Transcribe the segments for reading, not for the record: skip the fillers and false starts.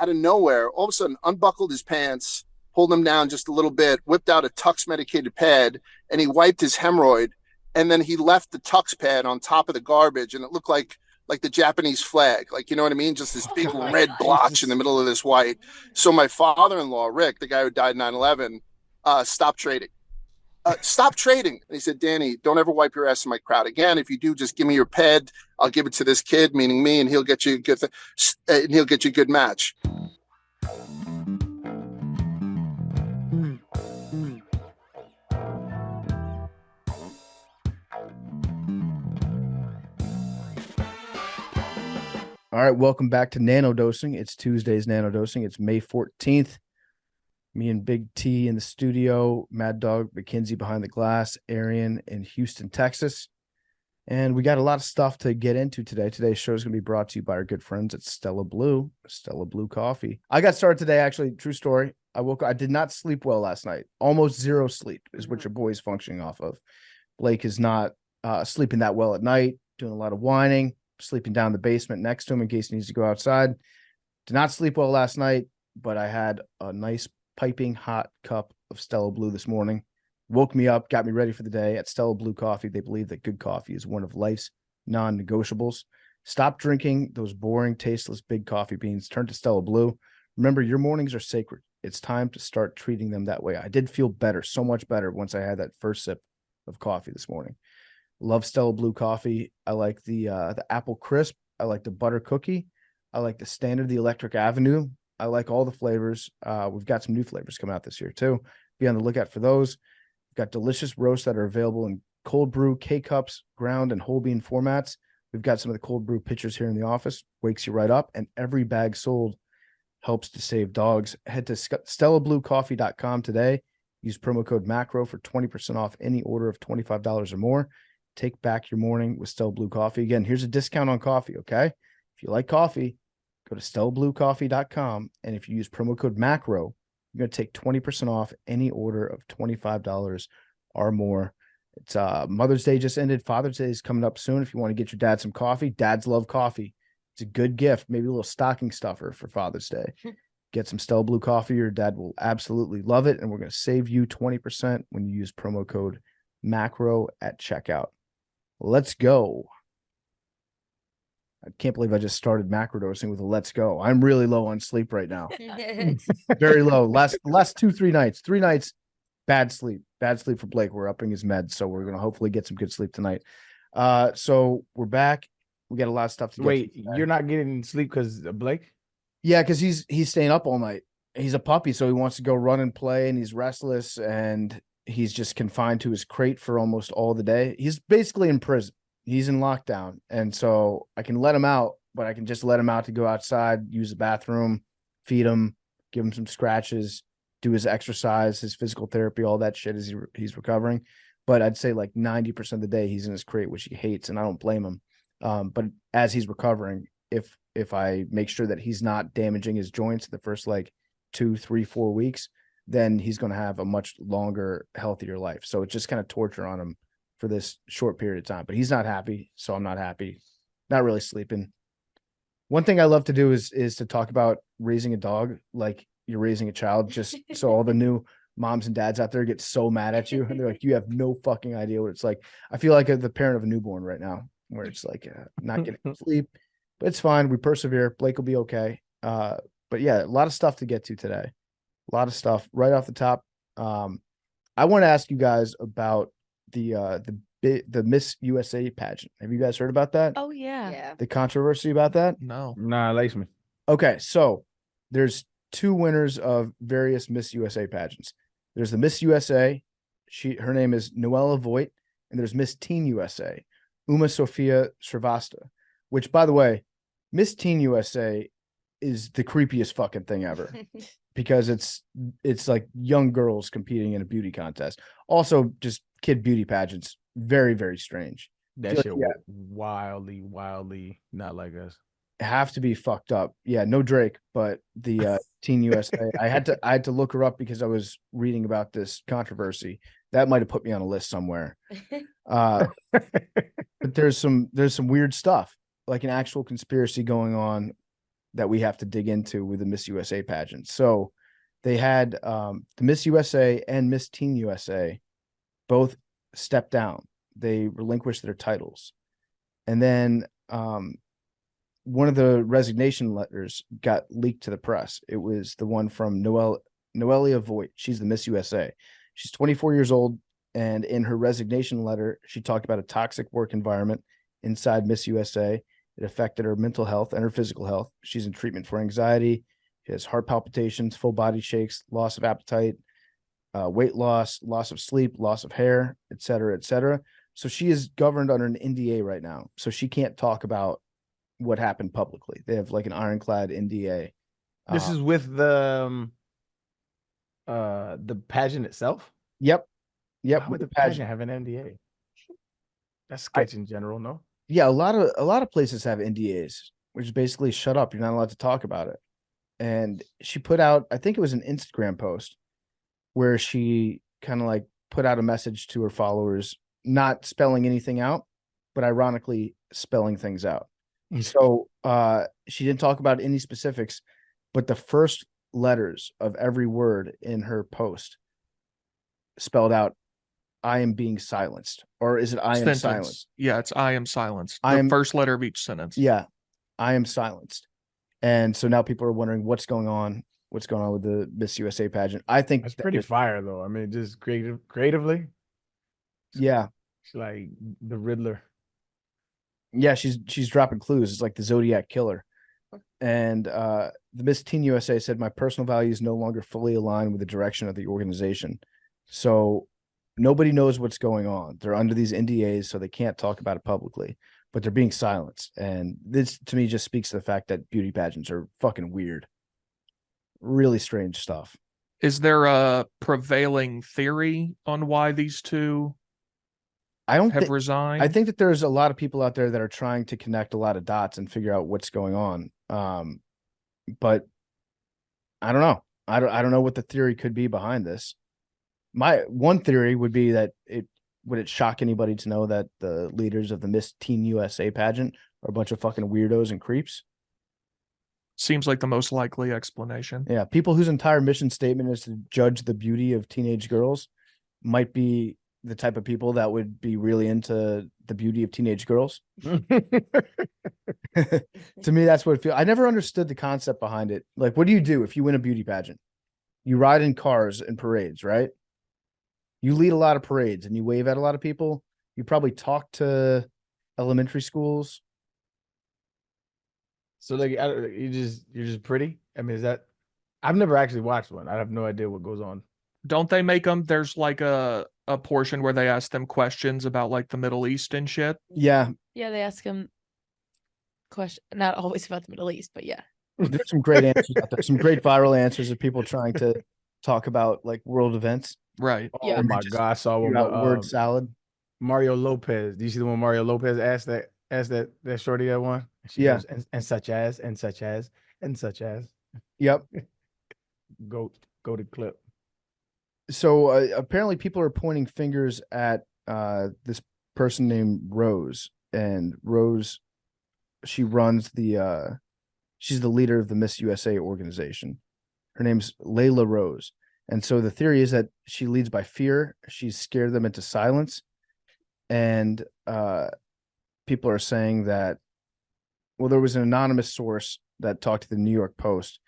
out of nowhere, all of a sudden unbuckled his pants, pulled them down just a little bit, whipped out a Tux medicated pad, and he wiped his hemorrhoid. And then he left the Tux pad on top of the garbage, and it looked like the Japanese flag, like, you know what I mean? Just this big red blotch in the middle of this white. So my father-in-law, Rick, the guy who died 9/11, stopped trading. Stop trading. And he said, Danny, don't ever wipe your ass in my crowd again. If you do, just give me your ped. I'll give it to this kid, meaning me, and he'll get you a good and he'll get you a good match. All right, welcome back to Nanodosing. It's Tuesday's Nanodosing. It's May 14th. Me and Big T in the studio, Mad Dog McKinsey behind the glass, Arian in Houston, Texas. And we got a lot of stuff to get into today. Today's show is going to be brought to you by our good friends at Stella Blue Coffee. I got started today, actually, true story. I did not sleep well last night. Almost zero sleep is what your boy is functioning off of. Blake is not sleeping that well at night, doing a lot of whining, sleeping down in the basement next to him in case he needs to go outside. Did not sleep well last night, but I had a nice piping hot cup of Stella Blue this morning. Woke me up, got me ready for the day. At Stella Blue Coffee, they believe that good coffee is one of life's non-negotiables. Stop drinking those boring, tasteless big coffee beans. Turn to Stella Blue. Remember, your mornings are sacred. It's time to start treating them that way. I did feel better, so much better once I had that first sip of coffee this morning. Love Stella Blue Coffee. I like the apple crisp. I like the butter cookie. I like the standard, the electric avenue. I like all the flavors. We've got some new flavors coming out this year too. Be on the lookout for those. We've got delicious roasts that are available in cold brew, K-cups, ground, and whole bean formats. We've got some of the cold brew pitchers here in the office. Wakes you right up, and every bag sold helps to save dogs. Head to StellaBlueCoffee.com today. Use promo code MACRO for 20% off any order of $25 or more. Take back your morning with Stella Blue Coffee. Again, here's a discount on coffee, okay? If you like coffee, go to StellaBlueCoffee.com, and if you use promo code MACRO, you're going to take 20% off any order of $25 or more. It's Mother's Day just ended. Father's Day is coming up soon. If you want to get your dad some coffee, dads love coffee. It's a good gift, maybe a little stocking stuffer for Father's Day. Get some Stella Blue Coffee. Your dad will absolutely love it, and we're going to save you 20% when you use promo code MACRO at checkout. Let's go. I can't believe I just started macrodosing with a let's go. I'm really low on sleep right now. Very low. Last 3 nights, bad sleep for Blake. We're upping his meds, so we're going to hopefully get some good sleep tonight. So we're back. We got a lot of stuff to get. Wait, you're not getting sleep because of Blake? Yeah, because he's staying up all night. He's a puppy, so he wants to go run and play, and he's restless, and he's just confined to his crate for almost all the day. He's basically in prison. He's in lockdown. And so I can let him out, but I can just let him out to go outside, use the bathroom, feed him, give him some scratches, do his exercise, his physical therapy, all that shit as he's recovering. But I'd say like 90% of the day he's in his crate, which he hates, and I don't blame him. But as he's recovering, if I make sure that he's not damaging his joints the first like 2, 3, 4 weeks, then he's going to have a much longer, healthier life. So it's just kind of torture on him for this short period of time, but he's not happy. So I'm not happy, not really sleeping. One thing I love to do is to talk about raising a dog like you're raising a child, just so all the new moms and dads out there get so mad at you. And they're like, you have no fucking idea what it's like. I feel like the parent of a newborn right now, where it's like not getting sleep, but it's fine. We persevere. Blake will be okay. But yeah, a lot of stuff to get to today. A lot of stuff right off the top. I want to ask you guys about the Miss USA pageant. Have you guys heard about that? Oh yeah. The controversy about that? No. Nah, lace me. Okay, so there's 2 winners of various Miss USA pageants. There's the Miss USA. Her name is Noella Voigt, and there's Miss Teen USA, Uma Sofia Srivastava, which, by the way, Miss Teen USA is the creepiest fucking thing ever because it's like young girls competing in a beauty contest. Also, just kid beauty pageants, very, very strange. That shit wildly not like us. Have to be fucked up. Yeah, no Drake, but the Teen USA. I had to look her up because I was reading about this controversy. That might have put me on a list somewhere. But there's some weird stuff, like an actual conspiracy going on that we have to dig into with the Miss USA pageant. So they had the Miss USA and Miss Teen USA both stepped down. They relinquished their titles. And then one of the resignation letters got leaked to the press. It was the one from Noelia Voigt. She's the Miss USA. She's 24 years old. And in her resignation letter, she talked about a toxic work environment inside Miss USA. It affected her mental health and her physical health. She's in treatment for anxiety. She has heart palpitations, full body shakes, loss of appetite, weight loss, loss of sleep, loss of hair, et cetera, et cetera. So she is governed under an NDA right now. So she can't talk about what happened publicly. They have like an ironclad NDA. This is with the pageant itself. Yep. Why would the pageant have an NDA? That's sketch in general, no? Yeah, a lot of places have NDAs, which is basically shut up. You're not allowed to talk about it. And she put out, I think it was an Instagram post where she kind of like put out a message to her followers, not spelling anything out, but ironically spelling things out. So she didn't talk about any specifics, but the first letters of every word in her post spelled out, I am being silenced. Or is it I am silenced? Yeah, it's I am silenced. The first letter of each sentence. Yeah, I am silenced. And so now people are wondering what's going on with the Miss USA pageant. I think that's pretty fire, though. I mean, just creatively. Yeah. She's like the Riddler. Yeah, she's dropping clues. It's like the Zodiac killer. And the Miss Teen USA said, my personal values no longer fully align with the direction of the organization. So nobody knows what's going on. They're under these NDAs, so they can't talk about it publicly, but they're being silenced. And this, to me, just speaks to the fact that beauty pageants are fucking weird. Really strange stuff. Is there a prevailing theory on why these two have resigned? I think that there's a lot of people out there that are trying to connect a lot of dots and figure out what's going on. But I don't know. I don't know what the theory could be behind this. My one theory would be that would it shock anybody to know that the leaders of the Miss Teen USA pageant are a bunch of fucking weirdos and creeps? Seems like the most likely explanation. Yeah, people whose entire mission statement is to judge the beauty of teenage girls might be the type of people that would be really into the beauty of teenage girls. To me, that's what it feels. I never understood the concept behind it. Like, what do you do if you win a beauty pageant? You ride in cars and parades, right? You lead a lot of parades and you wave at a lot of people. You probably talk to elementary schools. So like you're just pretty. I mean, is that? I've never actually watched one. I have no idea what goes on. Don't they make them? There's like a portion where they ask them questions about like the Middle East and shit. Yeah. Yeah, they ask them questions, not always about the Middle East, but yeah. There's some great answers out there. Some great viral answers of people trying to talk about like world events. Right. Oh yeah. My God, I saw one about word salad. Mario Lopez. Do you see the one Mario Lopez asked that shorty that one? She goes, and such as. Yep. Go to clip. So apparently people are pointing fingers at this person named Rose, and Rose, she runs she's the leader of the Miss USA organization. Her name's Layla Rose. And so the theory is that she leads by fear. She's scared them into silence. And people are saying that, well, there was an anonymous source that talked to the New York Post,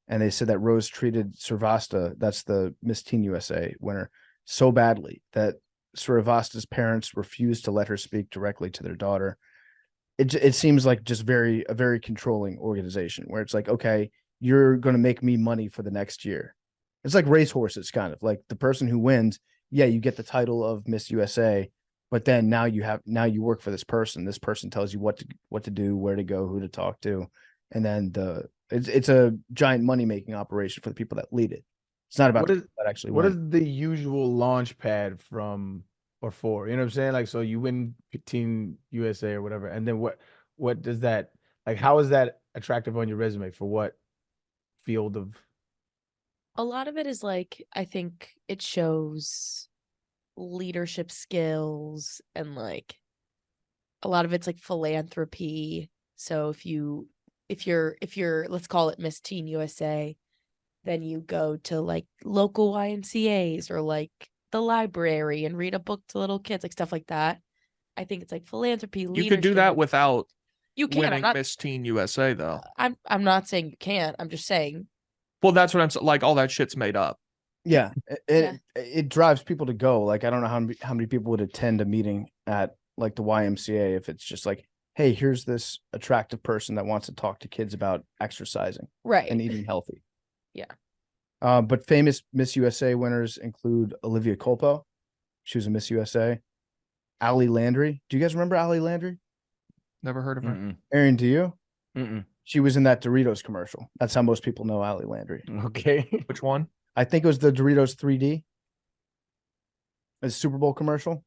and they said that Rose treated Srivasta, that's the Miss Teen USA winner, so badly that Srivasta's parents refused to let her speak directly to their daughter. It seems like just a very controlling organization where it's like, okay, you're going to make me money for the next year. It's like racehorses, kind of like the person who wins. Yeah, you get the title of Miss USA, but then now you work for this person. This person tells you what to do, where to go, who to talk to, and then it's a giant money making operation for the people that lead it. It's not about that actually. What is the usual launch pad from or for? You know what I'm saying? Like, so you win Teen USA or whatever, and then what does that, like? How is that attractive on your resume for what field of? A lot of it is like, I think it shows leadership skills, and like a lot of it's like philanthropy. So if you if you're let's call it Miss Teen USA, then you go to like local YMCA's or like the library and read a book to little kids, like stuff like that. I think it's like philanthropy, You leadership. could do that without you can. winning Miss Teen USA, though. I'm not saying you can't. I'm just saying. Well, that's what I'm saying. Like, all that shit's made up. Yeah, it drives people to go. Like, I don't know how many people would attend a meeting at like the YMCA if it's just like, hey, here's this attractive person that wants to talk to kids about exercising and eating healthy. Yeah. But famous Miss USA winners include Olivia Culpo. She was a Miss USA. Allie Landry. Do you guys remember Allie Landry? Never heard of her. Arian, do you? She was in that Doritos commercial. That's how most people know Allie Landry. Okay. Which one? I think it was the Doritos 3D. A Super Bowl commercial.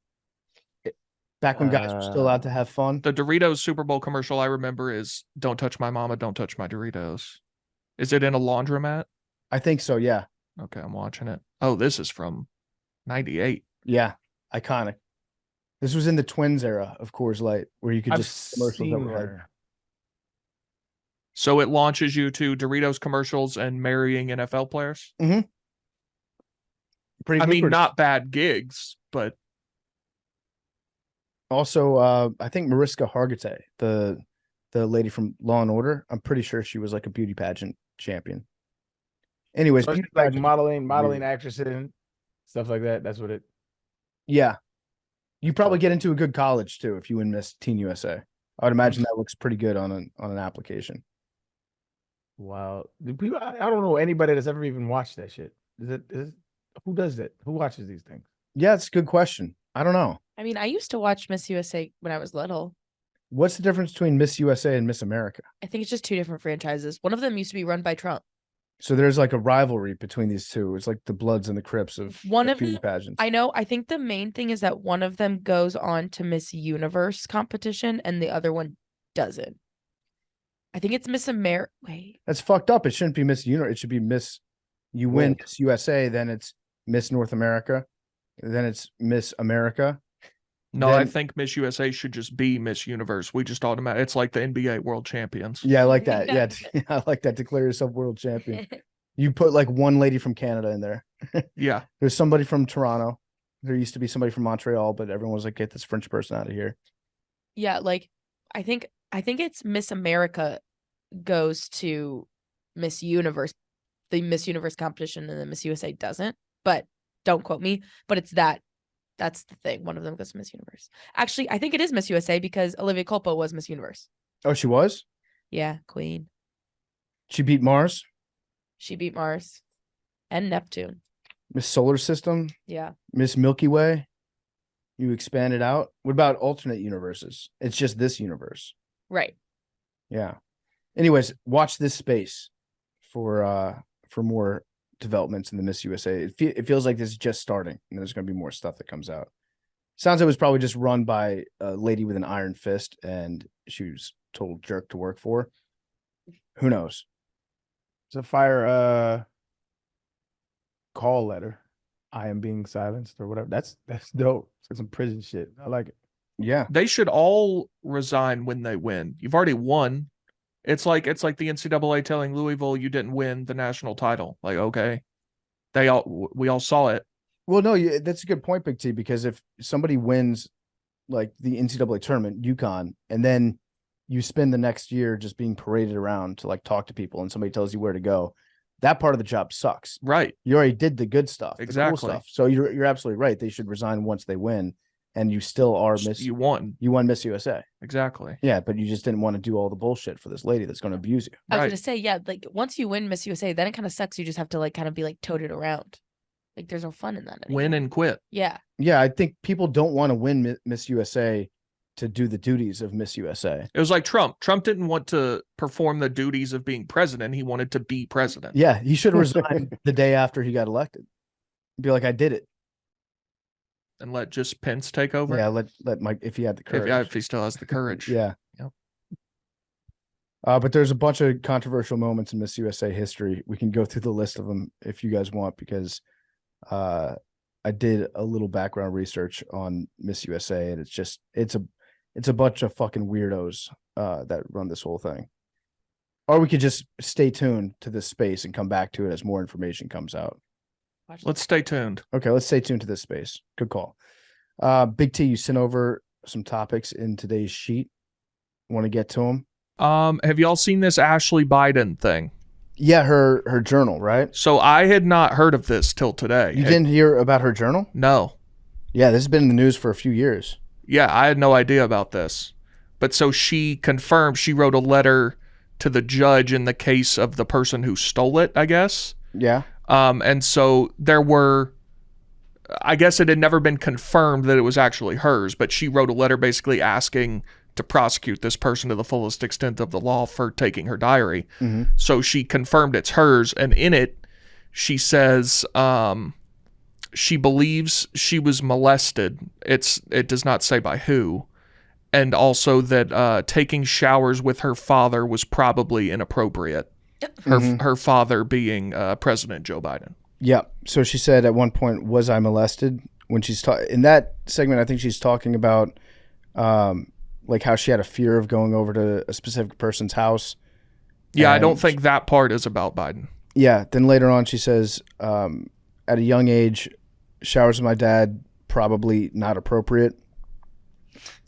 Back when guys were still allowed to have fun. The Doritos Super Bowl commercial I remember is "Don't touch my mama, don't touch my Doritos." Is it in a laundromat? I think so, yeah. Okay, I'm watching it. Oh, this is from 98. Yeah, iconic. This was in the Twins era of Coors Light, where you could just commercials that were like. So it launches you to Doritos commercials and marrying NFL players? Mm-hmm. Pretty I mean, lucrative. not bad gigs, but also, I think Mariska Hargitay, the lady from Law and Order, I'm pretty sure she was like a beauty pageant champion. Anyways, so beauty like pageant, modeling actress and stuff like that. That's what it. Yeah, you probably get into a good college too if you win Miss Teen USA. I would imagine that looks pretty good on an application. Wow, people, I don't know anybody that's ever even watched that shit. Who does that? Who watches these things? Yeah, it's a good question. I don't know. I mean, I used to watch Miss USA when I was little. What's the difference between Miss USA and Miss America? I think it's just two different franchises. One of them used to be run by Trump. So there's like a rivalry between these two. It's like the Bloods and the Crips of beauty pageants. I know. I think the main thing is that one of them goes on to Miss Universe competition and the other one doesn't. I think it's Miss America. Wait. That's fucked up. It shouldn't be Miss Universe. It should be Miss. You win Miss USA, then it's Miss North America, then it's Miss America. No, I think Miss USA should just be Miss Universe. We just automatically, it's like the NBA World Champions. Yeah, I like that. Yeah, I like that. Declare yourself world champion. You put like one lady from Canada in there. Yeah. There's somebody from Toronto. There used to be somebody from Montreal, but everyone was like, get this French person out of here. Yeah, like I think it's Miss America goes to Miss Universe, the Miss Universe competition, and then Miss USA doesn't. But don't quote me. But it's that. That's the thing. One of them goes to Miss Universe. Actually, I think it is Miss USA because Olivia Culpo was Miss Universe. Oh, she was? Yeah, Queen. She beat Mars? She beat Mars and Neptune. Miss Solar System? Yeah. Miss Milky Way? You expanded out? What about alternate universes? It's just this universe. Right. Yeah. Anyways, watch this space for more developments in the Miss USA. It feels like this is just starting, and there's going to be more stuff that comes out. Sounds like it was probably just run by a lady with an iron fist, and she was total jerk to work for. Who knows? It's a fire call letter. I am being silenced or whatever. That's dope. It's like some prison shit. I like it. Yeah. They should all resign when they win. You've already won. It's like the NCAA telling Louisville you didn't win the national title. Like, okay, we all saw it. Well, no, that's a good point, Big T, because if somebody wins like the NCAA tournament, UConn, and then you spend the next year just being paraded around to like talk to people and somebody tells you where to go, that part of the job sucks. Right. You already did the good stuff. Exactly. The cool stuff. So you're absolutely right. They should resign once they win. And you still are You won. You won Miss USA. Exactly. Yeah, but you just didn't want to do all the bullshit for this lady that's going to abuse you. I was going to say, yeah, like once you win Miss USA, then it kind of sucks. You just have to like kind of be like toted around. Like there's no fun in that anymore. Win and quit. Yeah. Yeah, I think people don't want to win Miss USA to do the duties of Miss USA. It was like Trump. Trump didn't want to perform the duties of being president. He wanted to be president. Yeah, he should have resigned the day after he got elected. Be like, I did it. And let just Pence take over. Yeah, let Mike, if he had the courage. If he still has the courage. Yeah. Yep. But there's a bunch of controversial moments in Miss USA history. We can go through the list of them if you guys want, because I did a little background research on Miss USA, and it's a bunch of fucking weirdos that run this whole thing. Or we could just stay tuned to this space and come back to it as more information comes out. Let's stay tuned. Okay, let's stay tuned to this space. Good call. Big T, you sent over some topics in today's sheet. Want to get to them? Have y'all seen this Ashley Biden thing? Yeah, her journal, right? So I had not heard of this till today. You didn't hear about her journal? No. Yeah, this has been in the news for a few years. Yeah, I had no idea about this. But so she confirmed she wrote a letter to the judge in the case of the person who stole it, I guess. Yeah. And so there were, I guess it had never been confirmed that it was actually hers, but she wrote a letter basically asking to prosecute this person to the fullest extent of the law for taking her diary. Mm-hmm. So she confirmed it's hers, and in it, she says she believes she was molested. It does not say by who, and also that taking showers with her father was probably inappropriate. Her father being President Joe Biden. Yeah. So she said at one point, "Was I molested?" When she's in that segment, I think she's talking about like how she had a fear of going over to a specific person's house. Yeah, I don't think that part is about Biden. Yeah. Then later on, she says, at a young age, showers with my dad, probably not appropriate.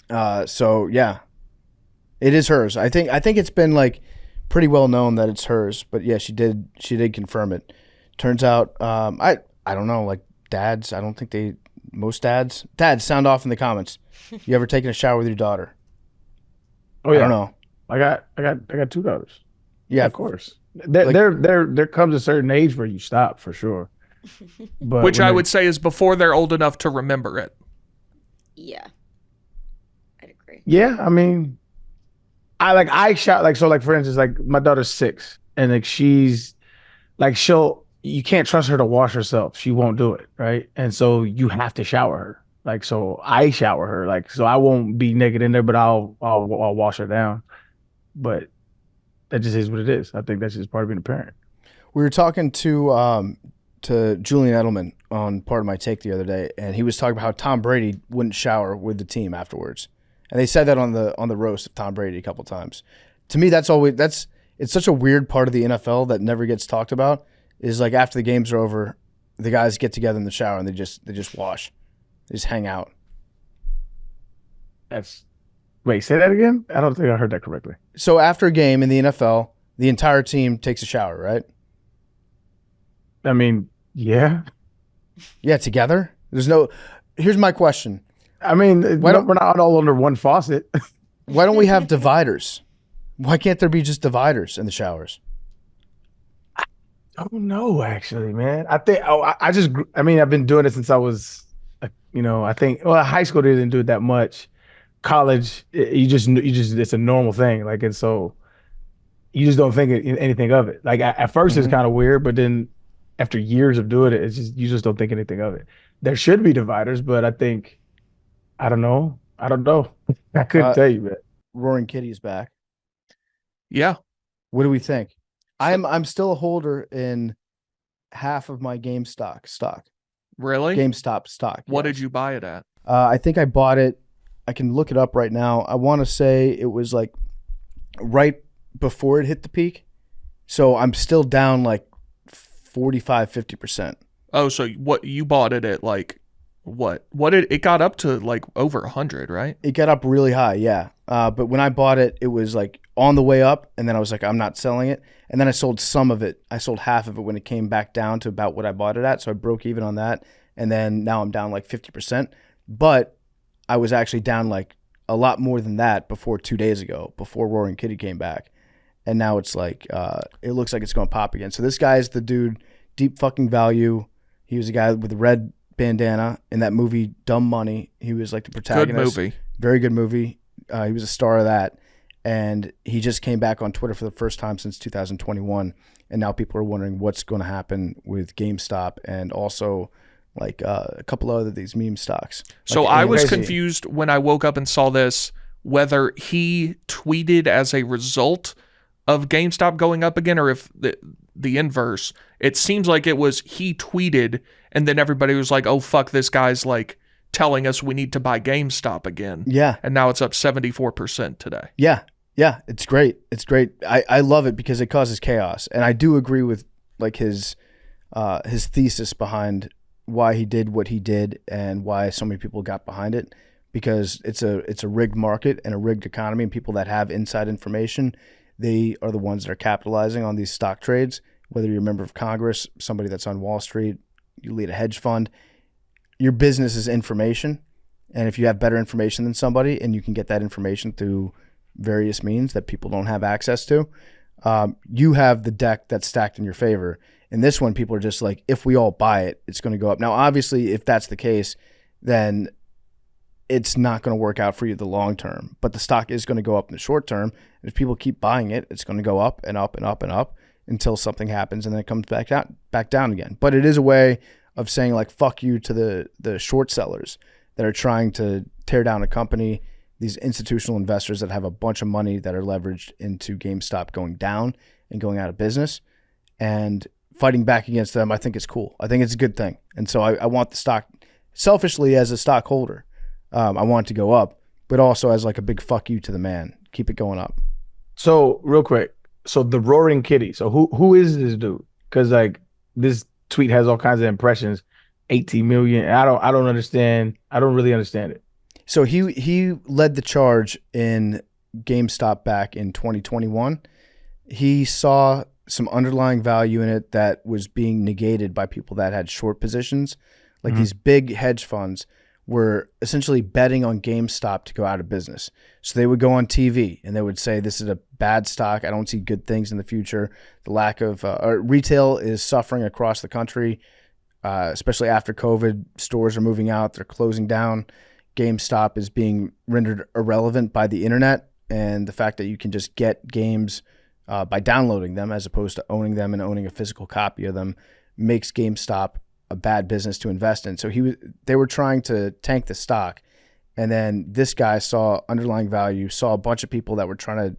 So yeah, it is hers. I think it's been like pretty well known that it's hers, but yeah, she did confirm it. Turns out, I don't know, like dads, I don't think most dads sound off in the comments. You ever taken a shower with your daughter? Oh yeah. I don't know. I got 2 daughters. Yeah, of course. There comes a certain age where you stop for sure. But which I would say is before they're old enough to remember it. Yeah. I'd agree. Yeah, I mean, I shout like for instance, like my daughter's 6 and like she's like you can't trust her to wash herself. She won't do it, right? And so you have to shower her. Like so I shower her, like so I won't be naked in there, but I'll wash her down. But that just is what it is. I think that's just part of being a parent. We were talking to Julian Edelman on Part of My Take the other day, and he was talking about how Tom Brady wouldn't shower with the team afterwards. And they said that on the roast of Tom Brady a couple times. To me, it's such a weird part of the NFL that never gets talked about. Is like after the games are over, the guys get together in the shower and they just wash, they just hang out. Wait, say that again? I don't think I heard that correctly. So after a game in the NFL, the entire team takes a shower, right? I mean, yeah. Yeah, together. Here's my question. I mean, we're not all under one faucet. Why don't we have dividers? Why can't there be just dividers in the showers? I don't know, actually, man. I think I've been doing it since I was, I think high school they didn't do it that much. College, you just it's a normal thing, like, and so you just don't think anything of it. Like at first it's kind of weird, but then after years of doing it, it's just you just don't think anything of it. There should be dividers, but I think I don't know. I couldn't tell you, man. Roaring Kitty's back. Yeah. What do we think? I'm still a holder in half of my GameStop stock. Really? GameStop stock. What yes. did you buy it at? I think I bought it. I can look it up right now. I want to say it was like right before it hit the peak. So I'm still down like 45-50%. Oh, so what you bought it at like what did it got up to like over 100, right? It got up really high, yeah. But when I bought it, it was like on the way up, and then I was like, I'm not selling it. And then I sold some of it. I sold half of it when it came back down to about what I bought it at. So I broke even on that. And then now I'm down like 50%. But I was actually down like a lot more than that before 2 days ago, before Roaring Kitty came back. And now it's like, it looks like it's going to pop again. So this guy is the dude, deep fucking value. He was a guy with a red bandana in that movie, Dumb Money. He was like the protagonist. Good movie. Very good movie. He was a star of that. And he just came back on Twitter for the first time since 2021. And now people are wondering what's going to happen with GameStop and also like a couple other these meme stocks. So like, I was confused when I woke up and saw this, whether he tweeted as a result of GameStop going up again or if the inverse. It seems like it was he tweeted and then everybody was like, oh, fuck, this guy's like telling us we need to buy GameStop again. Yeah. And now it's up 74% today. Yeah. Yeah, it's great. It's great. I love it because it causes chaos. And I do agree with like his thesis behind why he did what he did and why so many people got behind it, because it's a rigged market and a rigged economy, and people that have inside information, they are the ones that are capitalizing on these stock trades. Whether you're a member of Congress, somebody that's on Wall Street, you lead a hedge fund, your business is information. And if you have better information than somebody and you can get that information through various means that people don't have access to, you have the deck that's stacked in your favor. And this one, people are just like, if we all buy it, it's going to go up. Now, obviously, if that's the case, then it's not going to work out for you the long term. But the stock is going to go up in the short term. And if people keep buying it, it's going to go up and up and up and up until something happens and then it comes back down again. But it is a way of saying like, fuck you to the short sellers that are trying to tear down a company, these institutional investors that have a bunch of money that are leveraged into GameStop going down and going out of business, and fighting back against them. I think it's cool. I think it's a good thing. And so I want the stock, selfishly as a stockholder, I want it to go up, but also as like a big fuck you to the man. Keep it going up. So real quick, so the Roaring Kitty. So who is this dude? Because like this tweet has all kinds of impressions, 18 million. I don't understand. I don't really understand it. So he led the charge in GameStop back in 2021. He saw some underlying value in it that was being negated by people that had short positions. Like these big hedge funds were essentially betting on GameStop to go out of business. So they would go on TV and they would say, this is a bad stock. I don't see good things in the future. The lack of retail is suffering across the country, especially after COVID. Stores are moving out. They're closing down. GameStop is being rendered irrelevant by the internet and the fact that you can just get games by downloading them as opposed to owning them and owning a physical copy of them makes GameStop a bad business to invest in. So they were trying to tank the stock. And then this guy saw underlying value, saw a bunch of people that were trying to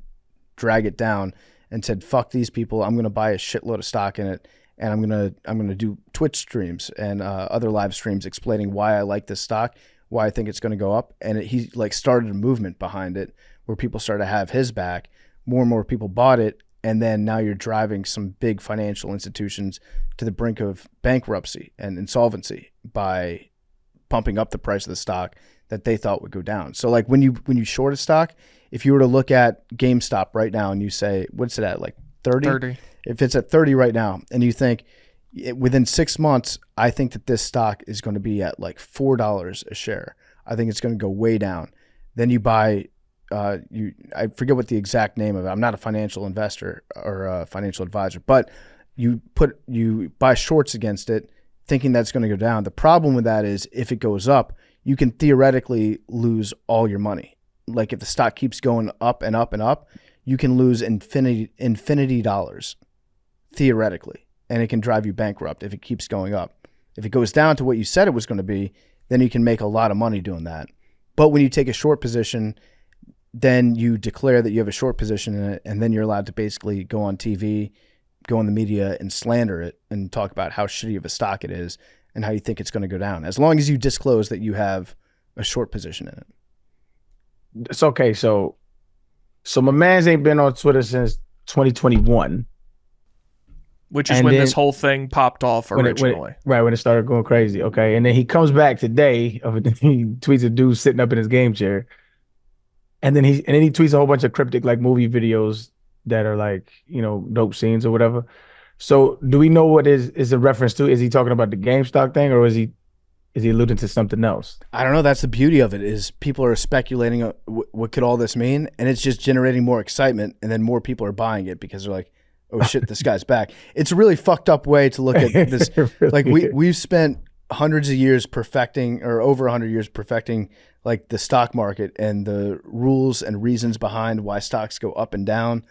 drag it down and said, fuck these people. I'm going to buy a shitload of stock in it. And I'm going to do Twitch streams and other live streams explaining why I like this stock, why I think it's going to go up. And he like started a movement behind it where people started to have his back. More and more people bought it. And then now you're driving some big financial institutions to the brink of bankruptcy and insolvency by pumping up the price of the stock that they thought would go down. So like when you short a stock, if you were to look at GameStop right now and you say, what's it at, like 30? 30. If it's at 30 right now and you think within 6 months, I think that this stock is going to be at like $4 a share. I think it's going to go way down. Then you buy I forget what the exact name of it. I'm not a financial investor or a financial advisor, but you buy shorts against it thinking that's going to go down. The problem with that is if it goes up, you can theoretically lose all your money. Like if the stock keeps going up and up and up, you can lose infinity dollars theoretically, and it can drive you bankrupt if it keeps going up. If it goes down to what you said it was going to be, then you can make a lot of money doing that. But when you take a short position, then you declare that you have a short position in it, and then you're allowed to basically go on TV, go in the media and slander it and talk about how shitty of a stock it is and how you think it's going to go down, as long as you disclose that you have a short position in it. It's okay. So my man's ain't been on Twitter since 2021. Which is when this whole thing popped off originally. When it started going crazy. Okay. And then he comes back today, he tweets a dude sitting up in his game chair. And then he tweets a whole bunch of cryptic like movie videos that are like, dope scenes or whatever. So do we know what is a reference to? Is he talking about the GameStop thing, or is he alluding to something else? I don't know. That's the beauty of it, is people are speculating what could all this mean, and it's just generating more excitement, and then more people are buying it because they're like, oh shit, this guy's back. It's a really fucked up way to look at this. Really like we've spent hundreds of years perfecting, or over 100 years perfecting, like the stock market and the rules and reasons behind why stocks go up and down.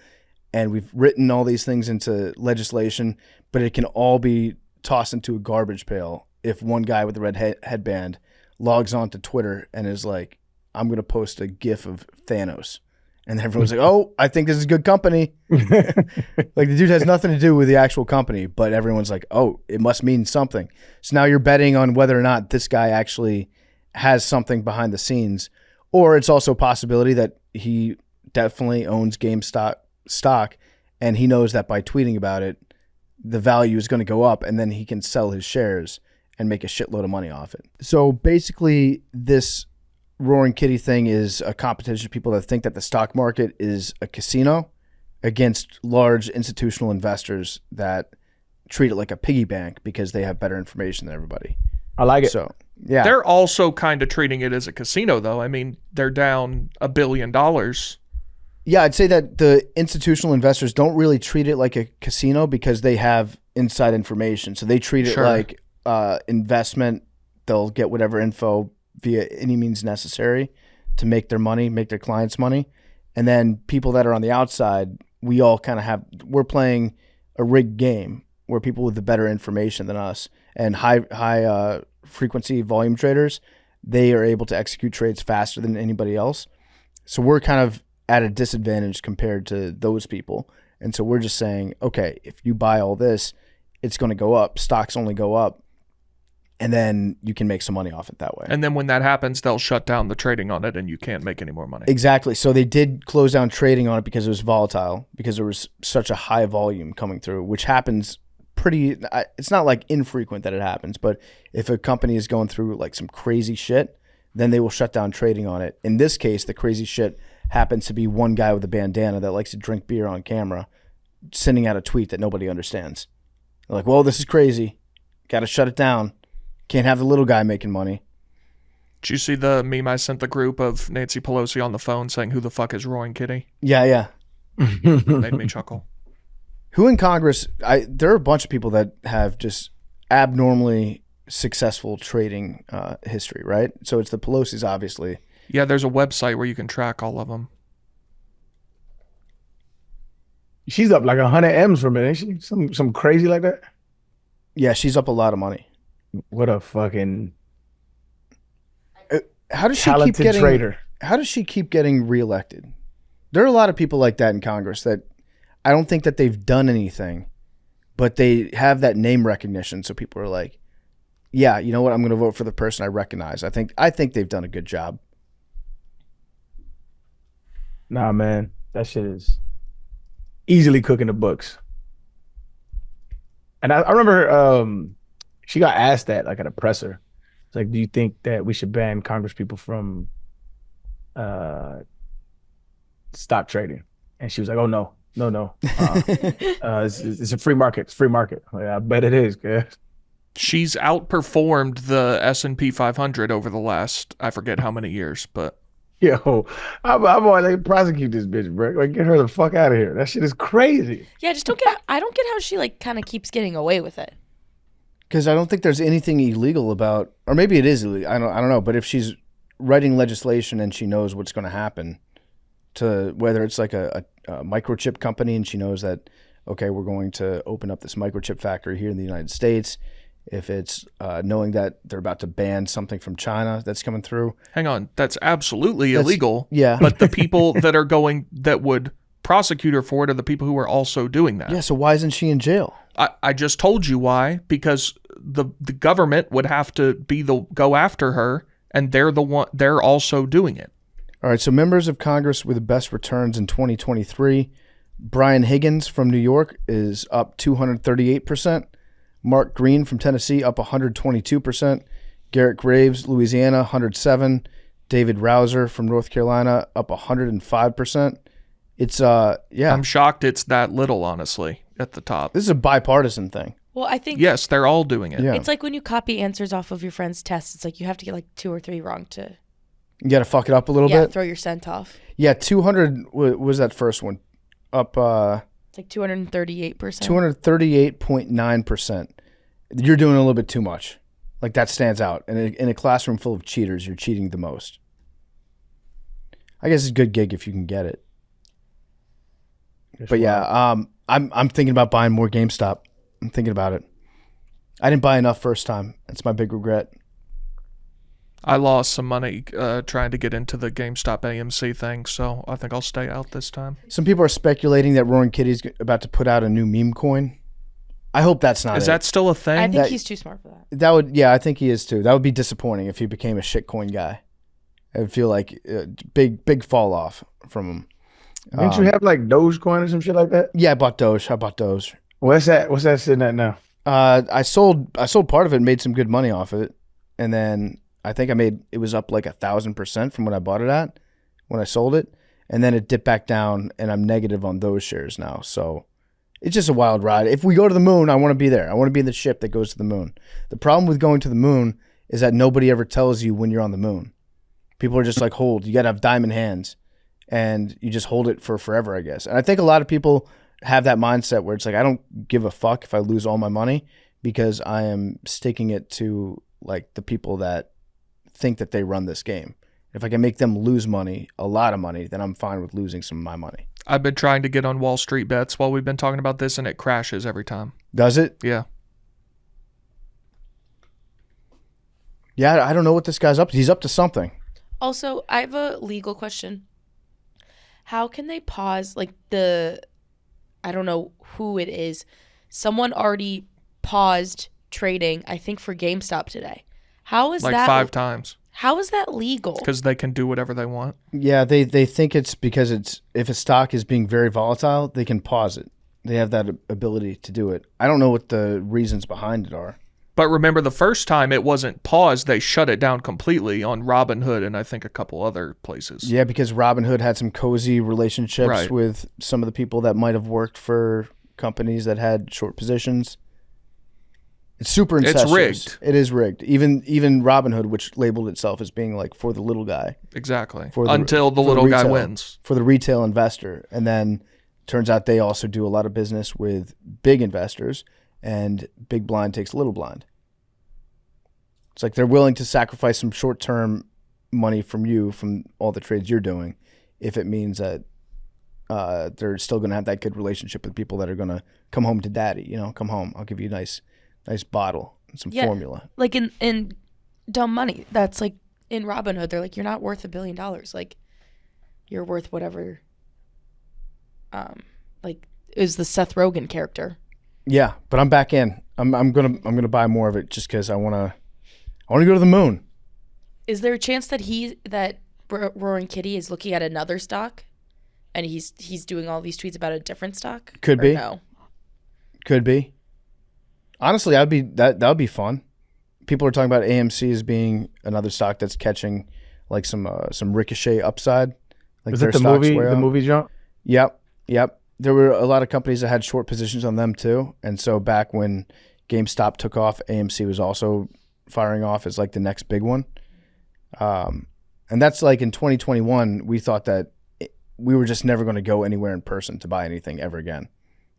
And we've written all these things into legislation, but it can all be tossed into a garbage pail if one guy with a red headband logs onto Twitter and is like, I'm going to post a GIF of Thanos. And everyone's like, oh, I think this is good company. Like the dude has nothing to do with the actual company, but everyone's like, oh, it must mean something. So now you're betting on whether or not this guy actually has something behind the scenes. Or it's also a possibility that he definitely owns GameStop stock, and he knows that by tweeting about it, the value is going to go up, and then he can sell his shares and make a shitload of money off it. So basically, this Roaring Kitty thing is a competition of people that think that the stock market is a casino against large institutional investors that treat it like a piggy bank because they have better information than everybody. I like it. So, yeah. They're also kind of treating it as a casino, though. I mean, they're down $1 billion. Yeah, I'd say that the institutional investors don't really treat it like a casino because they have inside information. So they treat it like investment. They'll get whatever info via any means necessary to make their money, make their clients money. And then people that are on the outside, we all kind of we're playing a rigged game where people with the better information than us and high frequency volume traders, they are able to execute trades faster than anybody else. So we're kind of at a disadvantage compared to those people. And so we're just saying, okay, if you buy all this, it's going to go up. Stocks only go up. And then you can make some money off it that way. And then when that happens, they'll shut down the trading on it and you can't make any more money. Exactly. So they did close down trading on it because it was volatile, because there was such a high volume coming through, which happens it's not like infrequent that it happens, but if a company is going through like some crazy shit, then they will shut down trading on it. In this case, the crazy shit happens to be one guy with a bandana that likes to drink beer on camera, sending out a tweet that nobody understands. They're like, well, this is crazy. Got to shut it down. Can't have the little guy making money. Did you see the meme I sent the group of Nancy Pelosi on the phone saying, who the fuck is Roaring Kitty? Yeah. Made me chuckle. Who in Congress, there are a bunch of people that have just abnormally successful trading history, right? So it's the Pelosi's, obviously. Yeah, there's a website where you can track all of them. She's up like 100 M's from it, ain't she? Some crazy like that? Yeah, she's up a lot of money. What a fucking how does she talented keep getting trader. How does she keep getting reelected? There are a lot of people like that in Congress that I don't think that they've done anything, but they have that name recognition. So people are like, yeah, you know what? I'm going to vote for the person I recognize. I think they've done a good job. Nah, man, that shit is easily cooking the books. And I remember she got asked that like at a presser. It's like, do you think that we should ban Congress people from stock trading? And she was like, oh, no. It's a free market. It's free market. Yeah, I bet it is, guys. She's outperformed the S&P 500 over the last, I forget how many years, but. Yo, I'm going to prosecute this bitch, bro. Like, get her the fuck out of here. That shit is crazy. Yeah, I don't get how she like kind of keeps getting away with it. Because I don't think there's anything illegal about, or maybe it is illegal. I don't know. But if she's writing legislation and she knows what's going to happen, to whether it's like a microchip company and she knows that, okay, we're going to open up this microchip factory here in the United States. If it's knowing that they're about to ban something from China that's coming through. Hang on. That's absolutely illegal. Yeah. But the people that would prosecute her for it are the people who are also doing that. Yeah, so why isn't she in jail? I just told you why. Because the government would have to go after her, and they're also doing it. All right, so members of Congress with the best returns in 2023. Brian Higgins from New York is up 238%. Mark Green from Tennessee up 122%. Garrett Graves, Louisiana, 107. David Rouser from North Carolina up 105%. It's yeah. I'm shocked it's that little, honestly, at the top. This is a bipartisan thing. Well, I think yes, they're all doing it. Yeah. It's like when you copy answers off of your friend's tests. It's like you have to get like 2 or 3 wrong to You got to fuck it up a little bit. throw your scent off. Yeah, 200 was that first one. Up It's like 238%. 238.9%. You're doing a little bit too much. Like that stands out. And in a classroom full of cheaters, you're cheating the most. I guess it's a good gig if you can get it. But yeah, I'm thinking about buying more GameStop. I'm thinking about it. I didn't buy enough first time. That's my big regret. I lost some money trying to get into the GameStop AMC thing, so I think I'll stay out this time. Some people are speculating that Roaring Kitty's about to put out a new meme coin. I hope that's not Is that still a thing? I think he's too smart for that. That would, yeah, I think he is too. That would be disappointing if he became a shitcoin guy. I would feel like big fall off from him. Didn't you have like Dogecoin or some shit like that? Yeah, I bought Doge. What's that? What's that sitting at now? I sold part of it and made some good money off it. And then I think it was up like 1,000% from what I bought it at when I sold it. And then it dipped back down and I'm negative on those shares now. So it's just a wild ride. If we go to the moon, I want to be there. I want to be in the ship that goes to the moon. The problem with going to the moon is that nobody ever tells you when you're on the moon. People are just like, you got to have diamond hands and you just hold it for forever, I guess. And I think a lot of people have that mindset where it's like, I don't give a fuck if I lose all my money because I am sticking it to like the people that think that they run this game. If I can make them lose money, a lot of money, then I'm fine with losing some of my money. I've been trying to get on Wall Street bets while we've been talking about this, and it crashes every time. Does it? Yeah. Yeah, I don't know what this guy's up to. He's up to something. Also, I have a legal question. How can they pause like I don't know who it is. Someone already paused trading, I think, for GameStop today. How is like that? 5 times. How is that legal? Because they can do whatever they want. Yeah, they think it's because if a stock is being very volatile, they can pause it. They have that ability to do it. I don't know what the reasons behind it are. But remember, the first time it wasn't paused, they shut it down completely on Robinhood and I think a couple other places. Yeah, because Robinhood had some cozy relationships with some of the people that might have worked for companies that had short positions. It's super incestuous. It's rigged. It is rigged. Even Robinhood, which labeled itself as being like for the little guy. Exactly. Until the little guy wins. For the retail investor. And then turns out they also do a lot of business with big investors, and big blind takes little blind. It's like they're willing to sacrifice some short-term money from you, from all the trades you're doing, if it means that they're still going to have that good relationship with people that are going to come home to daddy. Come home. I'll give you a nice bottle and some formula. Like in dumb money, that's like in Robinhood, they're like, you're not worth $1 billion. Like you're worth whatever. Like is the Seth Rogen character. Yeah, but I'm back in. I'm gonna buy more of it just because I wanna go to the moon. Is there a chance that Roaring Kitty is looking at another stock, and he's doing all these tweets about a different stock? Could be. No. Could be. Honestly, that would be fun. People are talking about AMC as being another stock that's catching like some ricochet upside. Like is it the movie jump? Yep. There were a lot of companies that had short positions on them too. And so back when GameStop took off, AMC was also firing off as like the next big one. And that's like in 2021, we thought that we were just never going to go anywhere in person to buy anything ever again.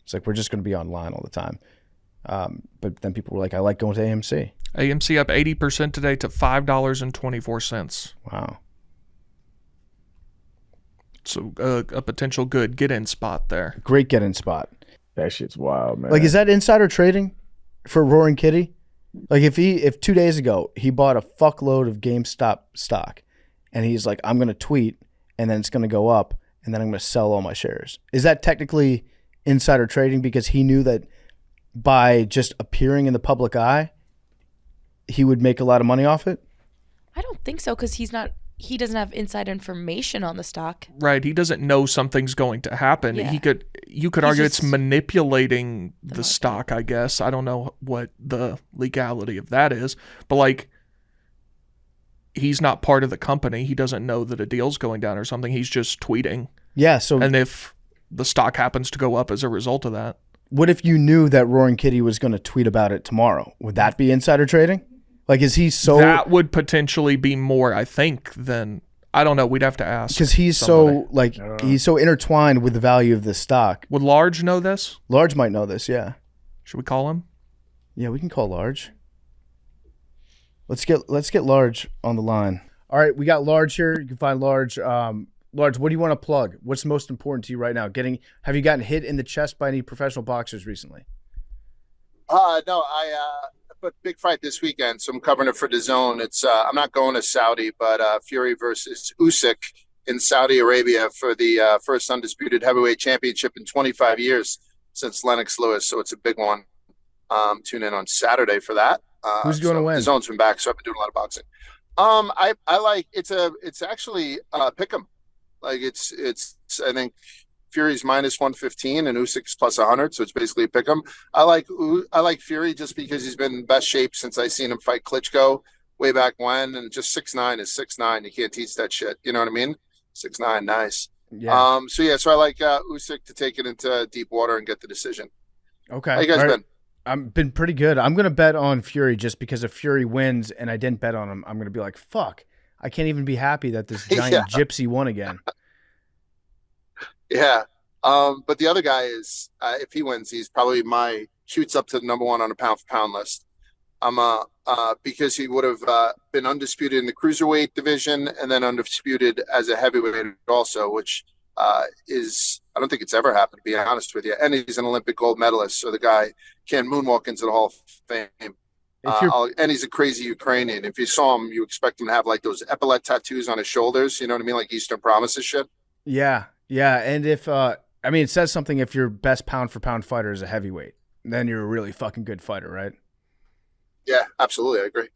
It's like, we're just going to be online all the time. But then people were like, I like going to AMC. AMC up 80% today to $5.24. Wow. So a potential good get-in spot there. Great get-in spot. That shit's wild, man. Like, is that insider trading for Roaring Kitty? Like, if 2 days ago he bought a fuckload of GameStop stock, and he's like, I'm gonna tweet, and then it's gonna go up, and then I'm gonna sell all my shares. Is that technically insider trading because he knew that by just appearing in the public eye, he would make a lot of money off it? I don't think so, because he doesn't have inside information on the stock. Right. He doesn't know something's going to happen. Yeah. You could argue it's manipulating the stock, I guess. I don't know what the legality of that is, but like, he's not part of the company. He doesn't know that a deal's going down or something. He's just tweeting. Yeah. So, and if the stock happens to go up as a result of that. What if you knew that Roaring Kitty was going to tweet about it tomorrow? Would that be insider trading? Like, is he so... That would potentially be more, I think, than... I don't know. We'd have to ask. Because he's somebody. He's so intertwined with the value of the stock. Would Large know this? Large might know this, yeah. Should we call him? Yeah, we can call Large. Let's get Large on the line. All right, we got Large here. You can find Large. Large, what do you want to plug? What's most important to you right now? Have you gotten hit in the chest by any professional boxers recently? No, I put big fight this weekend, so I'm covering it for DAZN. It's I'm not going to Saudi, but Fury versus Usyk in Saudi Arabia for the first undisputed heavyweight championship in 25 years since Lennox Lewis. So it's a big one. Tune in on Saturday for that. Who's going to win? DAZN's been back, so I've been doing a lot of boxing. I like it's actually pick 'em. Like it's I think Fury's minus 115 and Usyk's plus 100, so it's basically a pick 'em. I like Fury just because he's been in best shape since I seen him fight Klitschko way back when, and just 6'9" is 6'9". You can't teach that shit. You know what I mean? 6'9", nice. Yeah. So I like Usyk to take it into deep water and get the decision. Okay. How you guys All right. been? I've been pretty good. I'm gonna bet on Fury just because if Fury wins and I didn't bet on him, I'm gonna be like, fuck. I can't even be happy that this giant Yeah. gypsy won again. Yeah. But the other guy is, if he wins, he's probably shoots up to the number one on a pound for pound list. Because he would have been undisputed in the cruiserweight division and then undisputed as a heavyweight also, which I don't think it's ever happened, to be honest with you. And he's an Olympic gold medalist, so the guy can moonwalk into the Hall of Fame. And he's a crazy Ukrainian. If you saw him, you expect him to have like those epaulette tattoos on his shoulders. You know what I mean? Like Eastern Promises shit. Yeah. And if it says something if your best pound for pound fighter is a heavyweight, then you're a really fucking good fighter, right? Yeah, absolutely. I agree.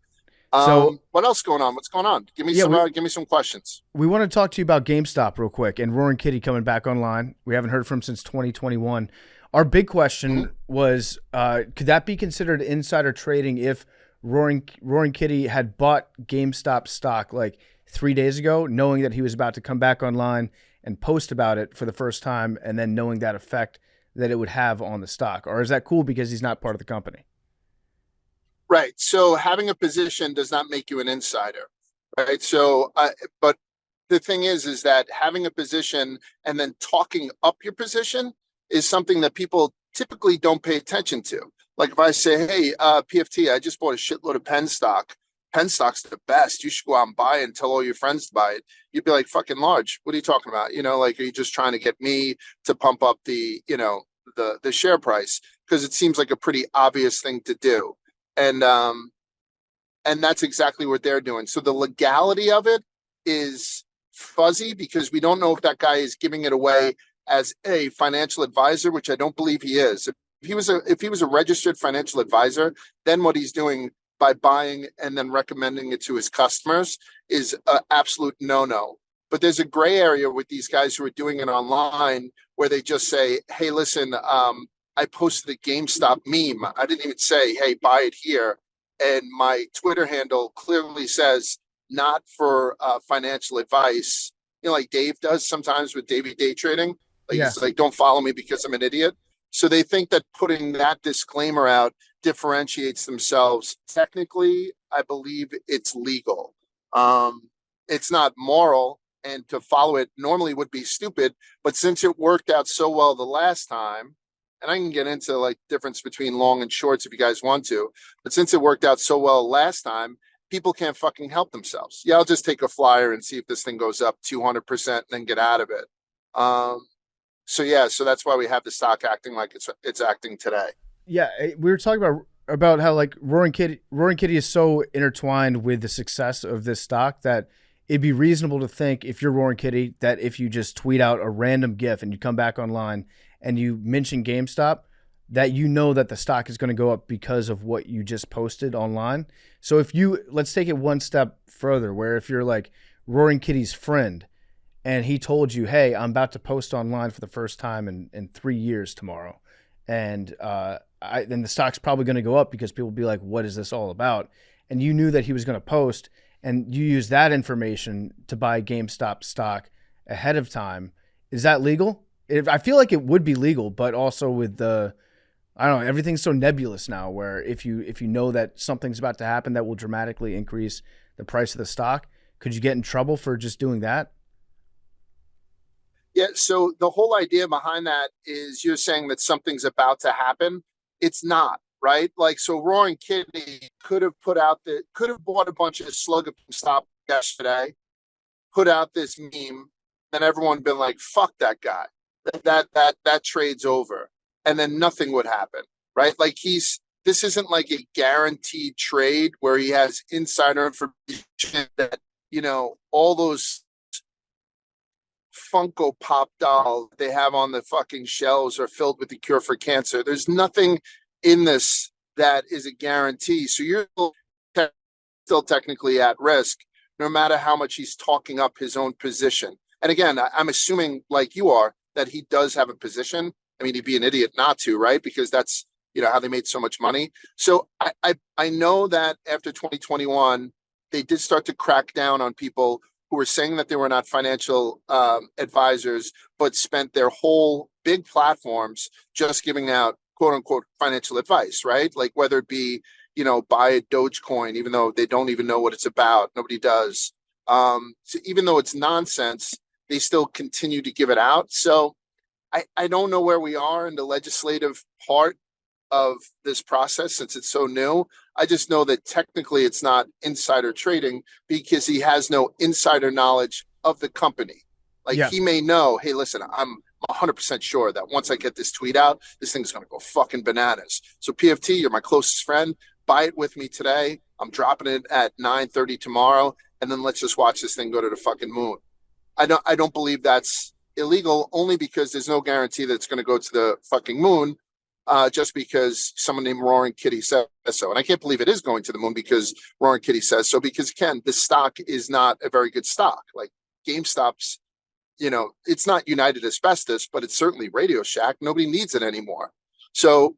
So what else going on? What's going on? Give me some questions. We want to talk to you about GameStop real quick and Roaring Kitty coming back online. We haven't heard from him since 2021. Our big question was, could that be considered insider trading if Roaring Kitty had bought GameStop stock like 3 days ago, knowing that he was about to come back online and post about it for the first time, and then knowing that effect that it would have on the stock? Or is that cool because he's not part of the company? Right. So having a position does not make you an insider, right? So, but the thing is that having a position and then talking up your position is something that people typically don't pay attention to. Like if I say, hey, PFT, I just bought a shitload of Penn stock. Penn stock's the best. You should go out and buy it and tell all your friends to buy it. You'd be like, fucking large. What are you talking about? Like, are you just trying to get me to pump up the share price? Because it seems like a pretty obvious thing to do. And that's exactly what they're doing. So the legality of it is fuzzy because we don't know if that guy is giving it away as a financial advisor, which I don't believe he is. If he was a registered financial advisor, then what he's doing by buying and then recommending it to his customers is an absolute no-no. But there's a gray area with these guys who are doing it online where they just say, hey, listen, I posted a GameStop meme. I didn't even say, hey, buy it here. And my Twitter handle clearly says not for financial advice. Like Dave does sometimes with Davey Day Trading. He's like, don't follow me because I'm an idiot. So they think that putting that disclaimer out differentiates themselves. Technically, I believe it's legal. It's not moral, and to follow it normally would be stupid. But since it worked out so well the last time, and I can get into like difference between long and shorts if you guys want to, but since it worked out so well last time, people can't fucking help themselves. Yeah, I'll just take a flyer and see if this thing goes up 200% and then get out of it. So that's why we have the stock acting like it's acting today. Yeah, we were talking about how like Roaring Kitty is so intertwined with the success of this stock that it'd be reasonable to think if you're Roaring Kitty that if you just tweet out a random GIF and you come back online and you mention GameStop, that that the stock is going to go up because of what you just posted online. So let's take it one step further, where if you're like Roaring Kitty's friend and he told you, hey, I'm about to post online for the first time in 3 years tomorrow, and then the stock's probably going to go up because people will be like, what is this all about? And you knew that he was going to post, and you use that information to buy GameStop stock ahead of time. Is that legal? I feel like it would be legal, but also with I don't know, everything's so nebulous now where if you know that something's about to happen that will dramatically increase the price of the stock, could you get in trouble for just doing that? Yeah, so the whole idea behind that is you're saying that something's about to happen. It's not, right? Like, so Roaring Kitty could have bought a bunch of slug of stop yesterday, put out this meme, and everyone been like, fuck that guy. That trade's over. And then nothing would happen, right? Like this isn't like a guaranteed trade where he has insider information that, all those Funko Pop dolls they have on the fucking shelves are filled with the cure for cancer. There's nothing in this that is a guarantee. So you're still technically at risk, no matter how much he's talking up his own position. And again, I'm assuming, like you are, that he does have a position. I mean, he'd be an idiot not to, right? Because that's, how they made so much money. So I know that after 2021, they did start to crack down on people who were saying that they were not financial advisors, but spent their whole big platforms just giving out quote unquote financial advice, right? Like whether it be, buy a Dogecoin, even though they don't even know what it's about. Nobody does. So even though it's nonsense, they still continue to give it out. So I don't know where we are in the legislative part of this process since it's so new. I just know that technically it's not insider trading because he has no insider knowledge of the company. Like Yeah. he may know, hey, listen, I'm 100% sure that once I get this tweet out, this thing's going to go fucking bananas. So PFT, you're my closest friend. Buy it with me today. I'm dropping it at 9:30 tomorrow, and then let's just watch this thing go to the fucking moon. I don't believe that's illegal, only because there's no guarantee that it's going to go to the fucking moon. Just because someone named Roaring Kitty says so. And I can't believe it is going to the moon because Roaring Kitty says so, because Ken, this stock is not a very good stock. Like GameStop's, it's not United Asbestos, but it's certainly Radio Shack. Nobody needs it anymore. So,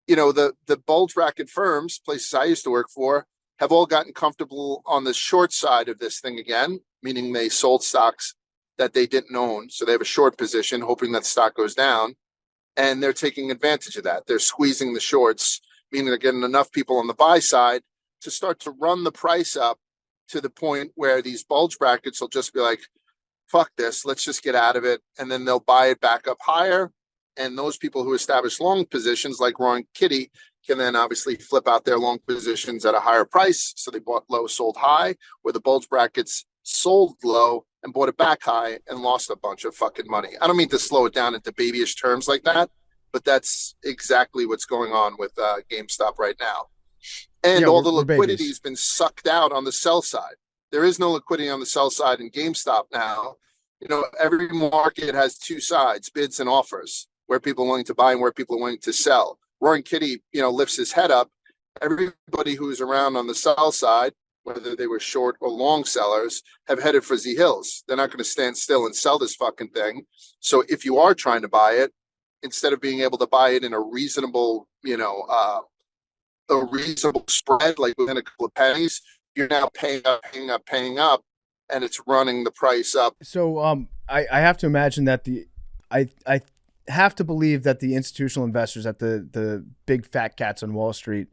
the bulge bracket firms, places I used to work for, have all gotten comfortable on the short side of this thing again, meaning they sold stocks that they didn't own. So they have a short position, hoping that stock goes down. And they're taking advantage of that. They're squeezing the shorts, meaning they're getting enough people on the buy side to start to run the price up to the point where these bulge brackets will just be like, fuck this, let's just get out of it. And then they'll buy it back up higher. And those people who establish long positions like Roaring Kitty can then obviously flip out their long positions at a higher price. So they bought low, sold high, where the bulge brackets sold low and bought it back high and lost a bunch of fucking money. I don't mean to slow it down into babyish terms like that, but that's exactly what's going on with GameStop right now. And all the liquidity has been sucked out on the sell side. There is no liquidity on the sell side in GameStop now. Every market has two sides, bids and offers, where people are willing to buy and where people are willing to sell. Roaring Kitty, lifts his head up. Everybody who's around on the sell side, whether they were short or long sellers, have headed for Z Hills. They're not going to stand still and sell this fucking thing. So if you are trying to buy it, instead of being able to buy it in a reasonable, a reasonable spread, like within a couple of pennies, you're now paying up, and it's running the price up. So I have to imagine that I have to believe that the institutional investors at the big fat cats on Wall Street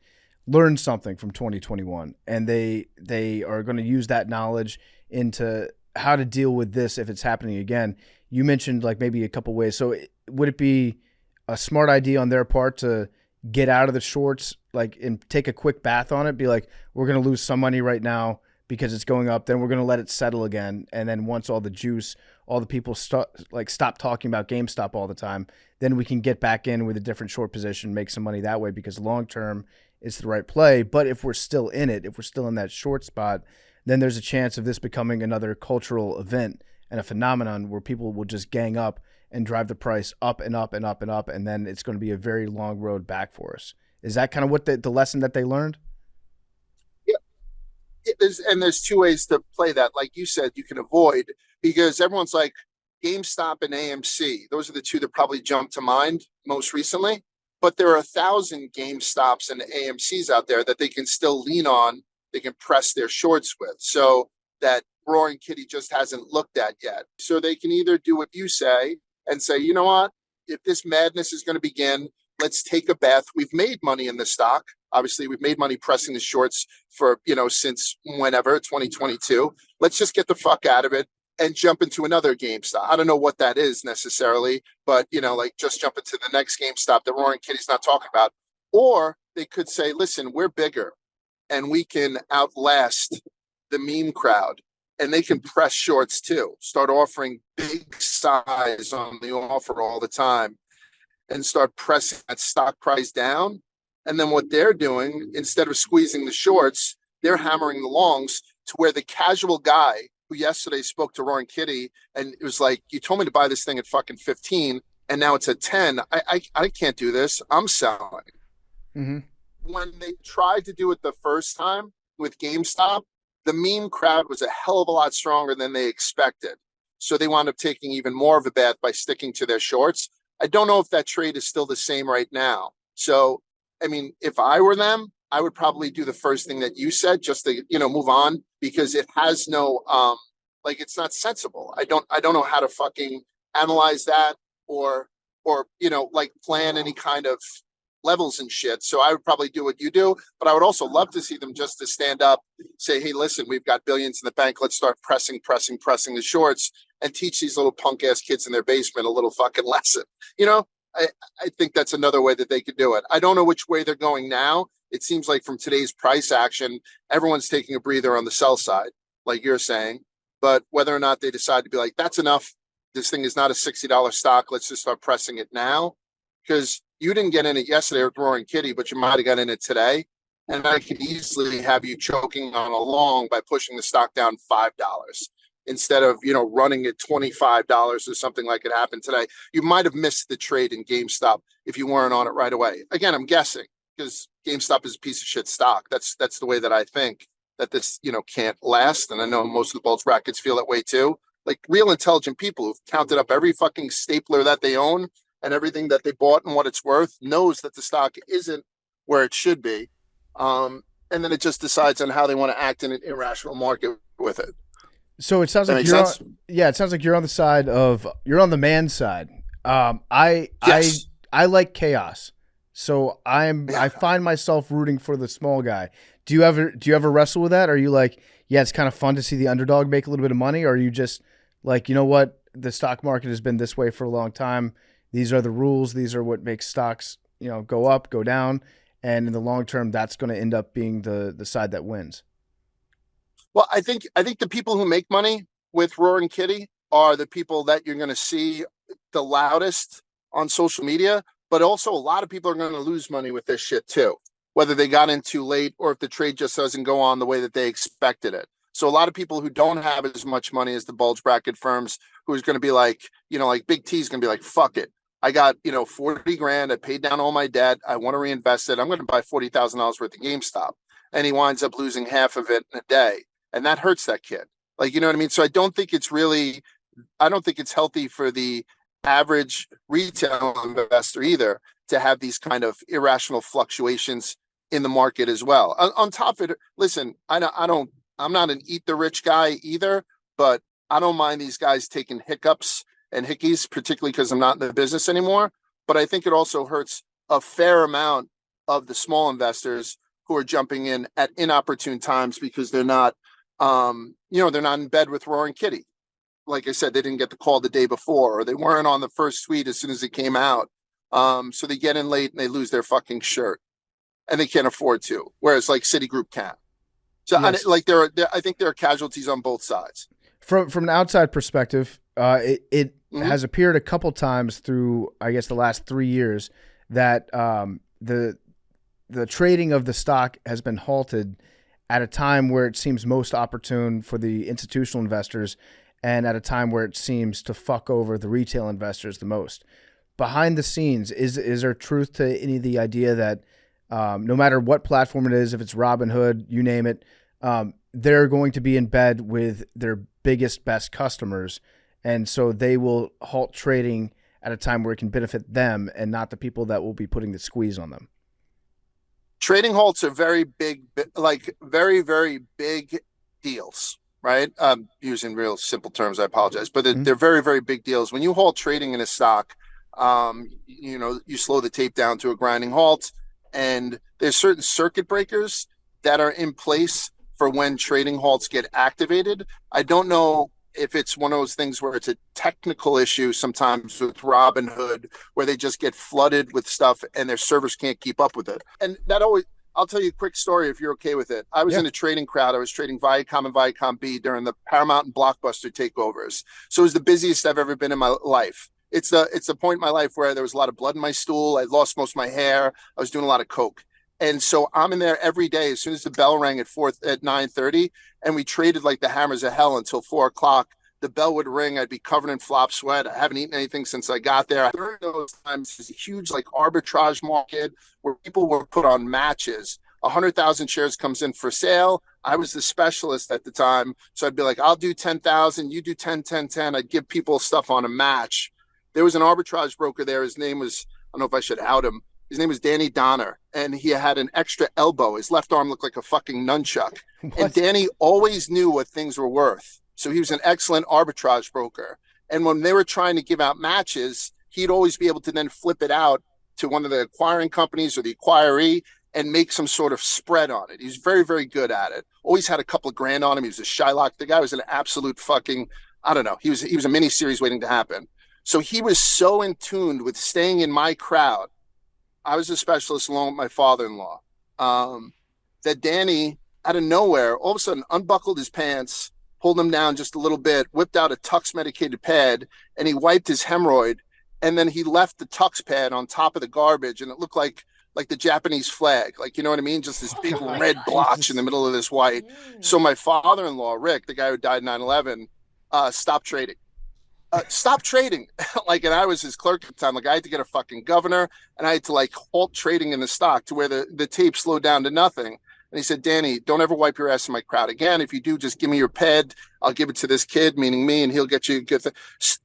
learned something from 2021, and they are going to use that knowledge into how to deal with this if it's happening again. You mentioned like maybe a couple ways. So would it be a smart idea on their part to get out of the shorts, like, and take a quick bath on it? Be like, we're going to lose some money right now because it's going up. Then we're going to let it settle again. And then once all the juice, all the people stop talking about GameStop all the time, then we can get back in with a different short position, make some money that way, because long term it's the right play. But if we're still in it, if we're still in that short spot, then there's a chance of this becoming another cultural event and a phenomenon where people will just gang up and drive the price up and up and up and up, and then it's going to be a very long road back for us. Is that kind of what the lesson that they learned? Yeah, there's two ways to play that. Like you said, you can avoid, because everyone's like GameStop and AMC. Those are the two that probably jump to mind most recently. But there are 1,000 GameStops and AMCs out there that they can still lean on. They can press their shorts with. So that Roaring Kitty just hasn't looked at yet. So they can either do what you say and say, you know what, if this madness is going to begin, let's take a bath. We've made money in the stock. Obviously, we've made money pressing the shorts for, since whenever, 2022. Let's just get the fuck out of it and jump into another GameStop. I don't know what that is necessarily, but, like just jump into the next GameStop that Roaring Kitty's not talking about. Or they could say, listen, we're bigger and we can outlast the meme crowd, and they can press shorts too. Start offering big size on the offer all the time and start pressing that stock price down. And then what they're doing, instead of squeezing the shorts, they're hammering the longs to where the casual guy who yesterday spoke to Roaring Kitty and it was like, you told me to buy this thing at fucking 15 and now it's at 10. I can't do this. I'm selling. Mm-hmm. When they tried to do it the first time with GameStop, the meme crowd was a hell of a lot stronger than they expected. So they wound up taking even more of a bath by sticking to their shorts. I don't know if that trade is still the same right now. So, I mean, if I were them, I would probably do the first thing that you said, just to, move on, because it has no, like, it's not sensible. I don't know how to fucking analyze that or, like plan any kind of levels and shit. So I would probably do what you do, but I would also love to see them just to stand up, say, hey, listen, we've got billions in the bank. Let's start pressing the shorts and teach these little punk ass kids in their basement a little fucking lesson. I think that's another way that they could do it. I don't know which way they're going now. It seems like from today's price action, everyone's taking a breather on the sell side, like you're saying. But whether or not they decide to be like, that's enough, this thing is not a $60 stock, let's just start pressing it now. Because you didn't get in it yesterday with Roaring Kitty, but you might have got in it today. And I could easily have you choking on a long by pushing the stock down $5 instead of, running at $25 or something like it happened today. You might have missed the trade in GameStop if you weren't on it right away. Again, I'm guessing because GameStop is a piece of shit stock. That's the way that I think that this, can't last. And I know most of the bulge brackets feel that way too. Like real intelligent people who've counted up every fucking stapler that they own and everything that they bought and what it's worth, knows that the stock isn't where it should be. And then it just decides on how they want to act in an irrational market with it. So it sounds That like makes sense? it sounds like you're on the man's side. Yes. I like chaos. So I find myself rooting for the small guy. Do you ever wrestle with that? Are you like, yeah, it's kind of fun to see the underdog make a little bit of money? Or are you just like, you know what? The stock market has been this way for a long time. These are the rules. These are what makes stocks, go up, go down. And in the long term, that's going to end up being the side that wins. Well, I think the people who make money with Roaring Kitty are the people that you're going to see the loudest on social media, but also a lot of people are going to lose money with this shit too, whether they got in too late or if the trade just doesn't go on the way that they expected it. So a lot of people who don't have as much money as the bulge bracket firms, who's going to be like, like Big T is going to be like, fuck it. I got, 40 grand. I paid down all my debt. I want to reinvest it. I'm going to buy $40,000 worth of GameStop. And he winds up losing half of it in a day. And that hurts that kid. Like, you know what I mean? So I don't think it's healthy for the average retail investor either to have these kind of irrational fluctuations in the market as well. On top of it, listen, I'm not an eat the rich guy either, but I don't mind these guys taking hiccups and hickeys, particularly because I'm not in the business anymore. But I think it also hurts a fair amount of the small investors who are jumping in at inopportune times because they're not, they're not in bed with Roaring Kitty. Like I said, they didn't get the call the day before, or they weren't on the first tweet as soon as it came out. So they get in late and they lose their fucking shirt, and they can't afford to. Whereas like Citigroup can. So Yes. I think there are casualties on both sides. From an outside perspective, it Mhm. has appeared a couple times through, I guess, the last 3 years that the trading of the stock has been halted at a time where it seems most opportune for the institutional investors and at a time where it seems to fuck over the retail investors the most. Behind the scenes, is there truth to any of the idea that no matter what platform it is, if it's Robinhood, you name it, they're going to be in bed with their biggest, best customers, and so they will halt trading at a time where it can benefit them and not the people that will be putting the squeeze on them? Trading halts are very big, like very, very big deals, right? Using real simple terms, I apologize, but they're very, very big deals. When you halt trading in a stock, you slow the tape down to a grinding halt, and there's certain circuit breakers that are in place for when trading halts get activated. I don't know if it's one of those things where it's a technical issue sometimes with Robinhood, where they just get flooded with stuff and their servers can't keep up with it. And that always, I'll tell you a quick story if you're okay with it. I was in a trading crowd. I was trading Viacom and Viacom B during the Paramount and Blockbuster takeovers. So it was the busiest I've ever been in my life. It's the point in my life where there was a lot of blood in my stool. I lost most of my hair. I was doing a lot of coke. And so I'm in there every day as soon as the bell rang at 9:30, and we traded like the hammers of hell until 4 o'clock. The bell would ring. I'd be covered in flop sweat. I haven't eaten anything since I got there. During those times, there's a huge like arbitrage market where people were put on matches 100,000 shares comes in for sale. I was the specialist at the time. So I'd be like, I'll do 10,000, you do 10, 10, 10. I'd give people stuff on a match. There was an arbitrage broker there. His name was, I don't know if I should out him. His name was Danny Donner, and he had an extra elbow. His left arm looked like a fucking nunchuck. And Danny always knew what things were worth. So he was an excellent arbitrage broker. And when they were trying to give out matches, he'd always be able to then flip it out to one of the acquiring companies or the acquiree and make some sort of spread on it. He's very, very good at it. Always had a couple of grand on him. He was a Shylock. The guy was an absolute fucking, I don't know. He was a mini series waiting to happen. So he was so in tune with staying in my crowd. I was a specialist along with my father-in-law. That Danny, out of nowhere, all of a sudden unbuckled his pants, pulled them down just a little bit, whipped out a Tux medicated pad, and he wiped his hemorrhoid. And then he left the Tux pad on top of the garbage, and it looked like the Japanese flag, like, you know what I mean? Just this big red blotch in the middle of this white. So my father-in-law, Rick, the guy who died 9/11, stopped trading. Stop trading. Like, and I was his clerk at the time. Like, I had to get a fucking governor, and I had to like halt trading in the stock to where the tape slowed down to nothing. And he said, Danny, don't ever wipe your ass in my crowd again. If you do, just give me your ped. I'll give it to this kid, meaning me, and he'll get you a good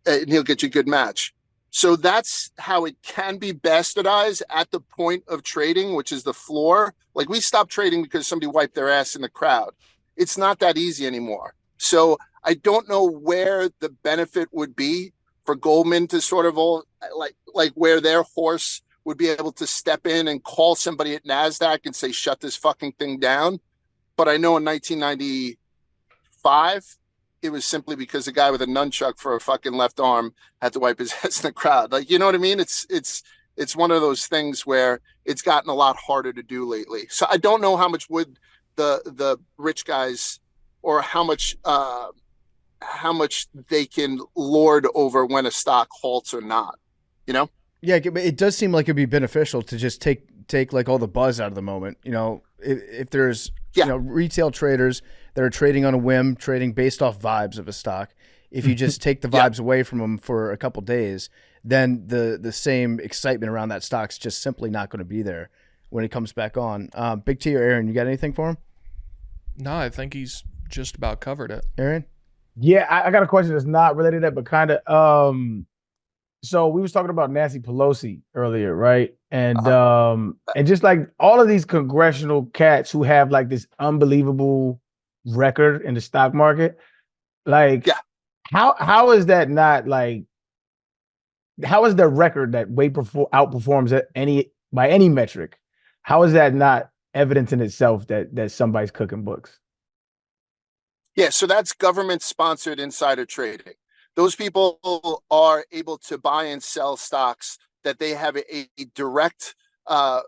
and he'll get you a good match. So that's how it can be bastardized at the point of trading, which is the floor. Like, we stopped trading because somebody wiped their ass in the crowd. It's not that easy anymore. So I don't know where the benefit would be for Goldman to sort of all like where their horse would be able to step in and call somebody at NASDAQ and say, shut this fucking thing down. But I know in 1995, it was simply because a guy with a nunchuck for a fucking left arm had to wipe his ass in the crowd. Like, you know what I mean? It's one of those things where it's gotten a lot harder to do lately. So I don't know how much would the rich guys, or how much they can lord over when a stock halts or not, you know? Yeah, but it does seem like it'd be beneficial to just take like all the buzz out of the moment. You know, if there's retail traders that are trading on a whim, trading based off vibes of a stock, if you just take the vibes away from them for a couple days, then the same excitement around that stock's just simply not going to be there when it comes back on. Big T or Aaron, you got anything for him? No, I think he's just about covered it. Aaron? Yeah, I got a question that's not related to that, but kind of. So we was talking about Nancy Pelosi earlier, right? And just like all of these congressional cats who have like this unbelievable record in the stock market, like, how is that not like? How is their record that way outperforms by any metric? How is that not evidence in itself that somebody's cooking books? Yeah, so that's government-sponsored insider trading. Those people are able to buy and sell stocks that they have a direct they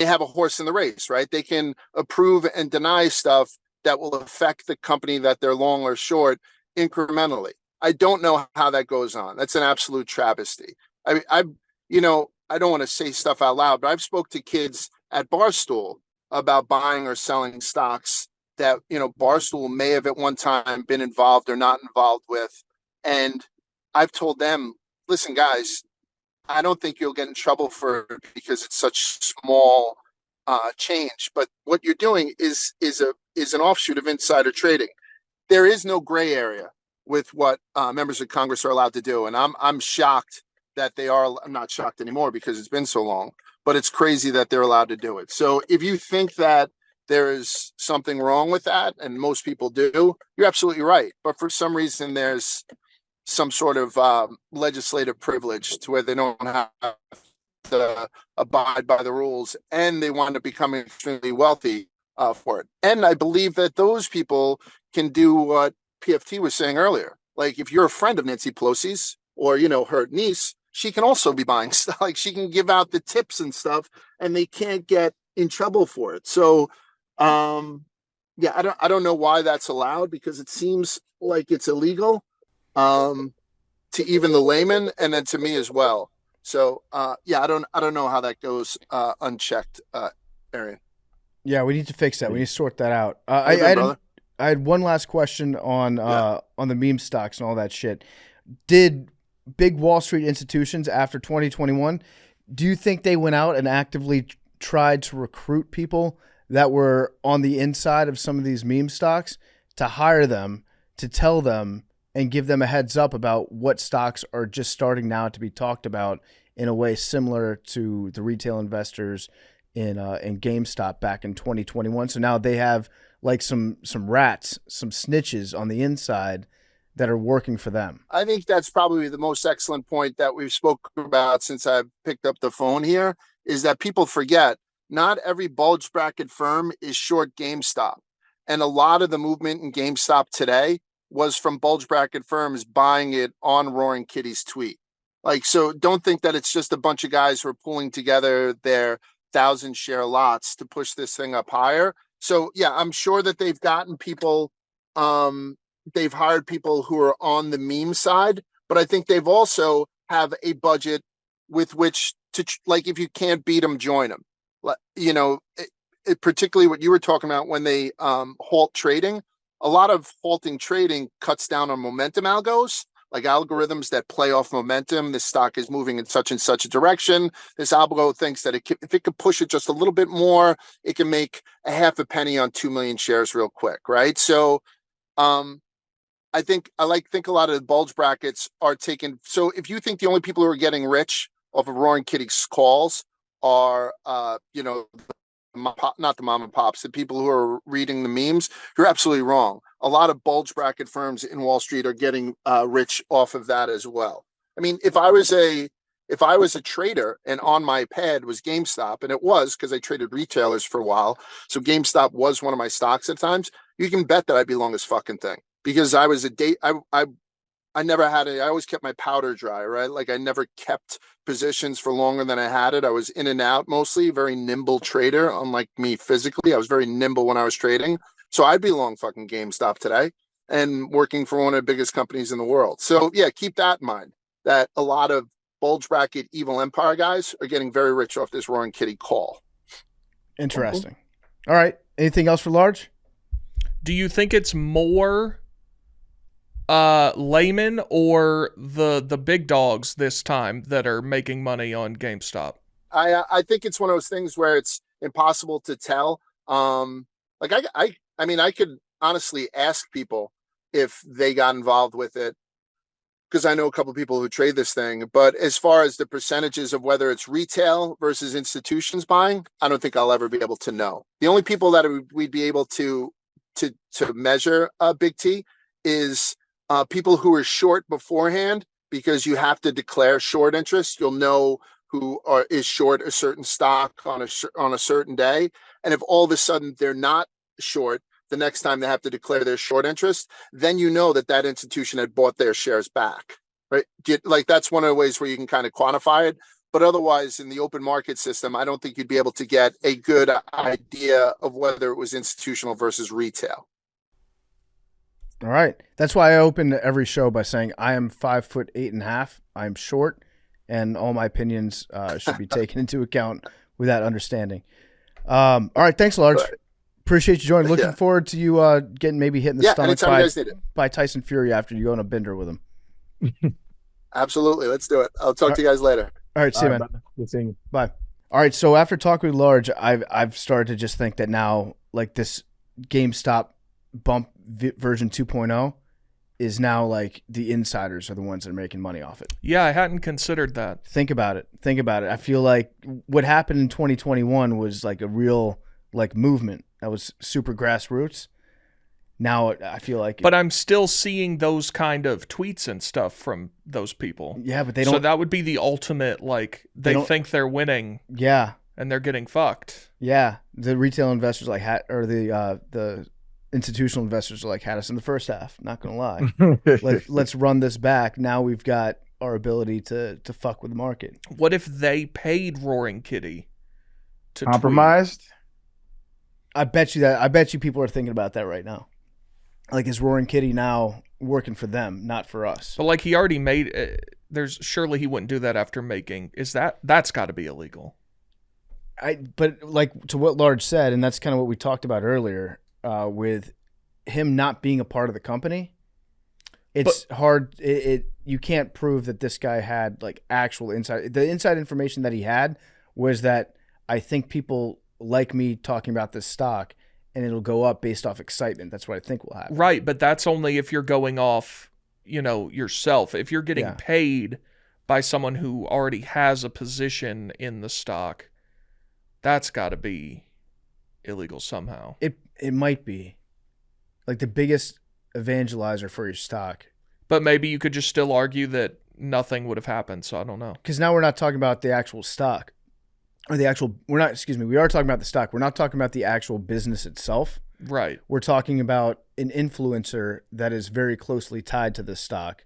have a horse in the race, right? They can approve and deny stuff that will affect the company that they're long or short incrementally. I don't know how that goes on. That's an absolute travesty. I don't want to say stuff out loud, but I've spoke to kids at Barstool about buying or selling stocks that, Barstool may have at one time been involved or not involved with. And I've told them, listen, guys, I don't think you'll get in trouble for it because it's such small change. But what you're doing is an offshoot of insider trading. There is no gray area with what members of Congress are allowed to do. And I'm shocked that they are. I'm not shocked anymore because it's been so long, but it's crazy that they're allowed to do it. So if you think that there is something wrong with that, and most people do, you're absolutely right. But for some reason, there's some sort of legislative privilege to where they don't have to abide by the rules, and they wind up becoming extremely wealthy for it. And I believe that those people can do what PFT was saying earlier. Like, if you're a friend of Nancy Pelosi's or, her niece, she can also be buying stuff. Like, she can give out the tips and stuff, and they can't get in trouble for it. So, I don't know why that's allowed, because it seems like it's illegal to even the layman, and then to me as well. So, I don't know how that goes unchecked, Arian. Yeah, we need to fix that. We need to sort that out. Brother. I had one last question on the meme stocks and all that shit. Did big Wall Street institutions after 2021, do you think they went out and actively tried to recruit people that were on the inside of some of these meme stocks to hire them, to tell them and give them a heads up about what stocks are just starting now to be talked about in a way similar to the retail investors in GameStop back in 2021. So now they have like some rats, some snitches on the inside that are working for them. I think that's probably the most excellent point that we've spoken about since I picked up the phone here, is that people forget not every bulge bracket firm is short GameStop. And a lot of the movement in GameStop today was from bulge bracket firms buying it on Roaring Kitty's tweet. Like, so don't think that it's just a bunch of guys who are pulling together their 1,000 share lots to push this thing up higher. So yeah, I'm sure that they've gotten people, they've hired people who are on the meme side, but I think they've also have a budget with which to, like, if you can't beat them, join them. You know, particularly what you were talking about when they halt trading. A lot of halting trading cuts down on momentum algos, like algorithms that play off momentum. This stock is moving in such and such a direction. This algo thinks that if it could push it just a little bit more, it can make a half a penny on 2 million shares real quick, right? So I think a lot of the bulge brackets are taken. So if you think the only people who are getting rich off of Roaring Kitty's calls are, not the mom and pops, the people who are reading the memes, you're absolutely wrong. A lot of bulge bracket firms in Wall Street are getting rich off of that as well. I mean, if I was a trader and on my pad was GameStop, and it was because I traded retailers for a while, so GameStop was one of my stocks at times, you can bet that I'd be long this fucking thing, because I was I never had it. I always kept my powder dry, right? Like, I never kept positions for longer than I had it. I was in and out mostly, very nimble trader. Unlike me physically, I was very nimble when I was trading. So I'd be long fucking GameStop today and working for one of the biggest companies in the world. So yeah, keep that in mind, that a lot of bulge bracket evil empire guys are getting very rich off this Roaring Kitty call. Interesting. All right. Anything else for Large? Do you think it's more laymen or the big dogs this time that are making money on GameStop? I think it's one of those things where it's impossible to tell. I mean, I could honestly ask people if they got involved with it, because I know a couple of people who trade this thing. But as far as the percentages of whether it's retail versus institutions buying, I don't think I'll ever be able to know. The only people that we'd be able to measure Big T is people who are short beforehand, because you have to declare short interest. You'll know who is short a certain stock on a certain day, and if all of a sudden they're not short the next time they have to declare their short interest, then you know that institution had bought their shares back, right? Like, that's one of the ways where you can kind of quantify it. But otherwise, in the open market system, I don't think you'd be able to get a good idea of whether it was institutional versus retail. All right. That's why I open every show by saying I am 5'8.5". I'm short, and all my opinions should be taken into account with that understanding. All right. Thanks, Large. Appreciate you joining. Looking forward to you getting maybe hit in the stomach by Tyson Fury after you go on a bender with him. Absolutely. Let's do it. I'll talk to you guys later. All right. See you, man. Good seeing you. Bye. All right. So after talking with Large, I've started to just think that now, like, this GameStop bump version 2.0 is now like the insiders are the ones that are making money off it. Yeah, I hadn't considered that. Think about it. I feel like what happened in 2021 was like a real like movement that was super grassroots. Now I feel like but I'm still seeing those kind of tweets and stuff from those people. Yeah, but they don't. So that would be the ultimate, like, they think they're winning. Yeah. And they're getting fucked. Yeah. The retail investors or the institutional investors are like, had us in the first half. Not gonna lie. Let's run this back. Now we've got our ability to fuck with the market. What if they paid Roaring Kitty to compromised? Tweet? I bet you people are thinking about that right now. Like, is Roaring Kitty now working for them, not for us? But like, he already made. Surely he wouldn't do that after making. That's got to be illegal? But like, to what Large said, and that's kind of what we talked about earlier. With him not being a part of the company, it's hard. You can't prove that this guy had like actual inside. The inside information that he had was that I think people like me talking about this stock, and it'll go up based off excitement. That's what I think will happen. Right, but that's only if you're going off, yourself. If you're getting paid by someone who already has a position in the stock, that's got to be illegal somehow. It might be like the biggest evangelizer for your stock. But maybe you could just still argue that nothing would have happened, so I don't know. Because now we're not talking about the actual stock. We are talking about the stock. We're not talking about the actual business itself. Right. We're talking about an influencer that is very closely tied to the stock.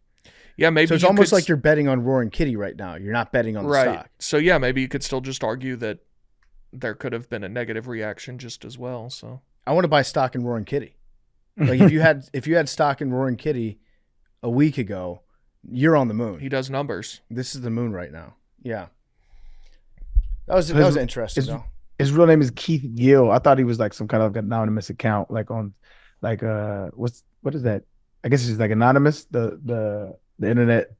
Yeah, maybe. So it's almost like you're betting on Roaring Kitty right now. You're not betting on the stock. So yeah, maybe you could still just argue that there could have been a negative reaction just as well. So I want to buy stock in Roaring Kitty. Like if you had stock in Roaring Kitty a week ago, you're on the moon. He does numbers. This is the moon right now. Yeah. That was interesting though. His real name is Keith Gill. I thought he was like some kind of anonymous account, like on, like what is that? I guess it's like anonymous. The internet.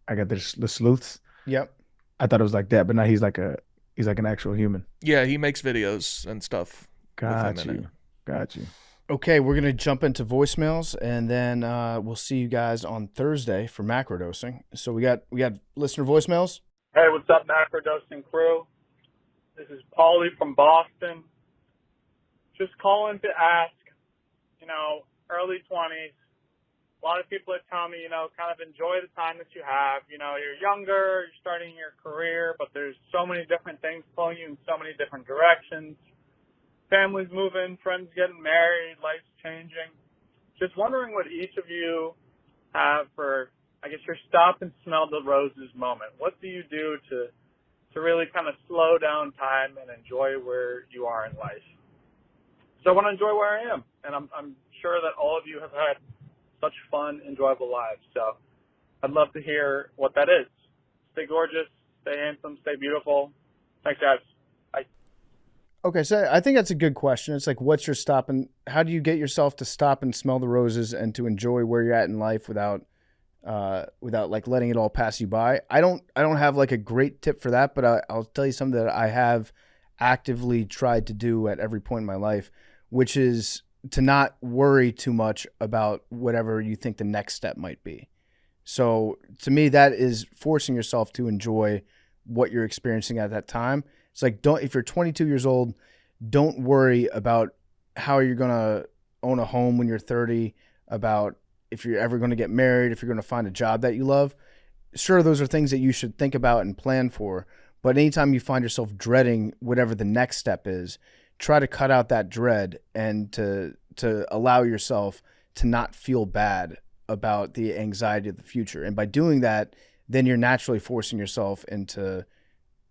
I got the sleuths. Yep. I thought it was like that, but now he's like an actual human. Yeah, he makes videos and stuff. Got you. Okay, we're gonna jump into voicemails, and then we'll see you guys on Thursday for macrodosing. So we got listener voicemails. Hey, what's up, Macrodosing crew? This is Paulie from Boston. Just calling to ask, early 20s, a lot of people are telling me, kind of enjoy the time that you have. You're younger, you're starting your career, but there's so many different things pulling you in so many different directions. Families moving, friends getting married, life's changing. Just wondering what each of you have for, I guess, your stop and smell the roses moment. What do you do to really kind of slow down time and enjoy where you are in life? So I want to enjoy where I am, and I'm sure that all of you have had such fun, enjoyable lives. So I'd love to hear what that is. Stay gorgeous, stay handsome, stay beautiful. Thanks, guys. Bye. Okay, so I think that's a good question. It's like, what's your stop, and how do you get yourself to stop and smell the roses and to enjoy where you're at in life without like letting it all pass you by? I don't have like a great tip for that, but I'll tell you something that I have actively tried to do at every point in my life, which is to not worry too much about whatever you think the next step might be. So to me, that is forcing yourself to enjoy what you're experiencing at that time. It's like, if you're 22 years old, don't worry about how you're going to own a home when you're 30, about if you're ever going to get married, if you're going to find a job that you love. Sure, those are things that you should think about and plan for. But anytime you find yourself dreading whatever the next step is, try to cut out that dread and to allow yourself to not feel bad about the anxiety of the future. And by doing that, then you're naturally forcing yourself into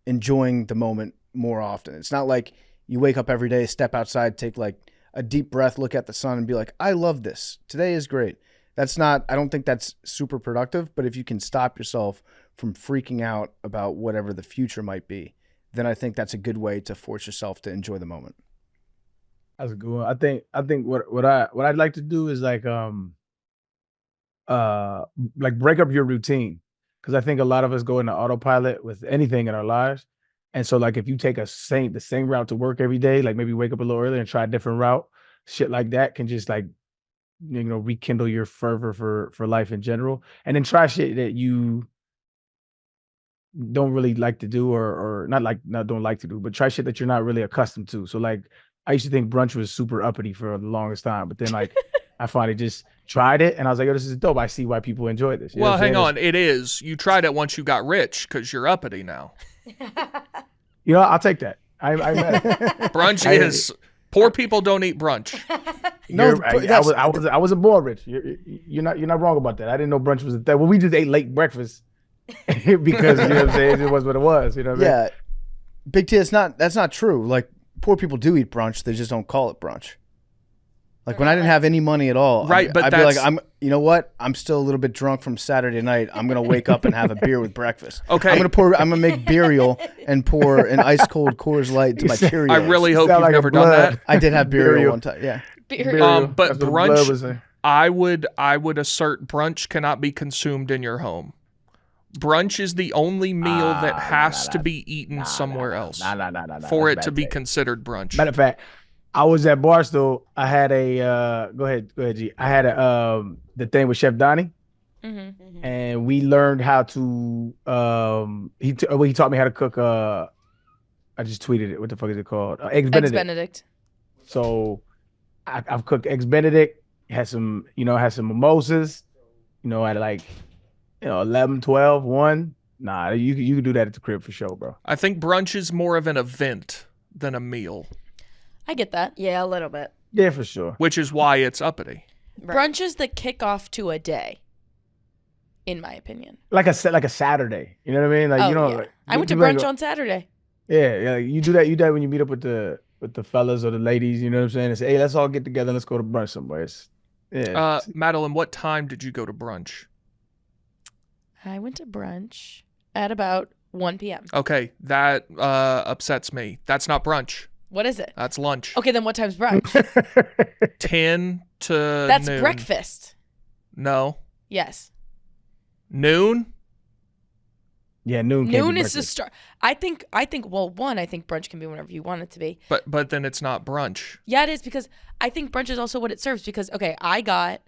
enjoying the moment more often. It's not like you wake up every day, step outside, take like a deep breath, look at the sun and be like, I love this. Today is great. I don't think that's super productive, but if you can stop yourself from freaking out about whatever the future might be, then I think that's a good way to force yourself to enjoy the moment. That's a good one. I think what I'd like to do is like break up your routine. Because I think a lot of us go into autopilot with anything in our lives. And so like if you take the same route to work every day, like maybe wake up a little earlier and try a different route, shit like that can just like, rekindle your fervor for life in general. And then try shit that you don't really like to do or not don't like to do, but try shit that you're not really accustomed to. So like I used to think brunch was super uppity for the longest time, but then like I finally just tried it and I was like, oh, this is dope. I see why people enjoy this. Well, hang on. It is. You tried it once you got rich because you're uppity now. I'll take that. Brunch is poor people don't eat brunch. No, I wasn't born rich. You're not wrong about that. I didn't know brunch was a thing. Well, we just ate late breakfast because you know what I'm saying. It was what it was. You know what I mean? Yeah, Big T. That's not true. Like poor people do eat brunch. They just don't call it brunch. Like when I didn't have any money at all, right? But I'd be like, you know what? I'm still a little bit drunk from Saturday night. I'm gonna wake up and have a beer with breakfast. Okay. I'm gonna make burial and pour an ice cold Coors Light to my Cheerios. I really hope you've never done that. I did have burial one time. Yeah. But brunch, I would assert brunch cannot be consumed in your home. Brunch is the only meal that has to nah, be eaten somewhere else Nah. for That's it a to bad be take. considered brunch. Matter of fact, I was at Barstool. I had a go ahead, G. I had a the thing with Chef Donnie, Mm-hmm. and we learned how to he taught me how to cook I just tweeted it. What the fuck is it called? Eggs Eggs Benedict. Benedict. So I've cooked eggs Benedict. Had some mimosas. At like 11, 12, 1. Nah, you can do that at the crib for sure, bro. I think brunch is more of an event than a meal, I get that. Yeah, a little bit. Yeah, for sure. which is why it's uppity. Right. Brunch is the kickoff to a day, in my opinion. Like a Saturday. You know what I mean? Like yeah. like, I went to people ain't brunch go- on Saturday. Yeah, you do that. You do that when you meet up with the fellas or the ladies. You know what I'm saying? And say, hey, let's all get together. And let's go to brunch somewhere. Madeline, what time did you go to brunch? I went to brunch at about 1 p.m. Okay, that upsets me. That's not brunch. What is it? That's lunch. Okay, then what time's brunch? 10 to That's noon. breakfast. No. Yes. Noon? Yeah, noon. Noon is the start. I think well, one, I think brunch can be whenever you want it to be. But then it's not brunch. Yeah, it is, because I think brunch is also what it serves, because okay, I got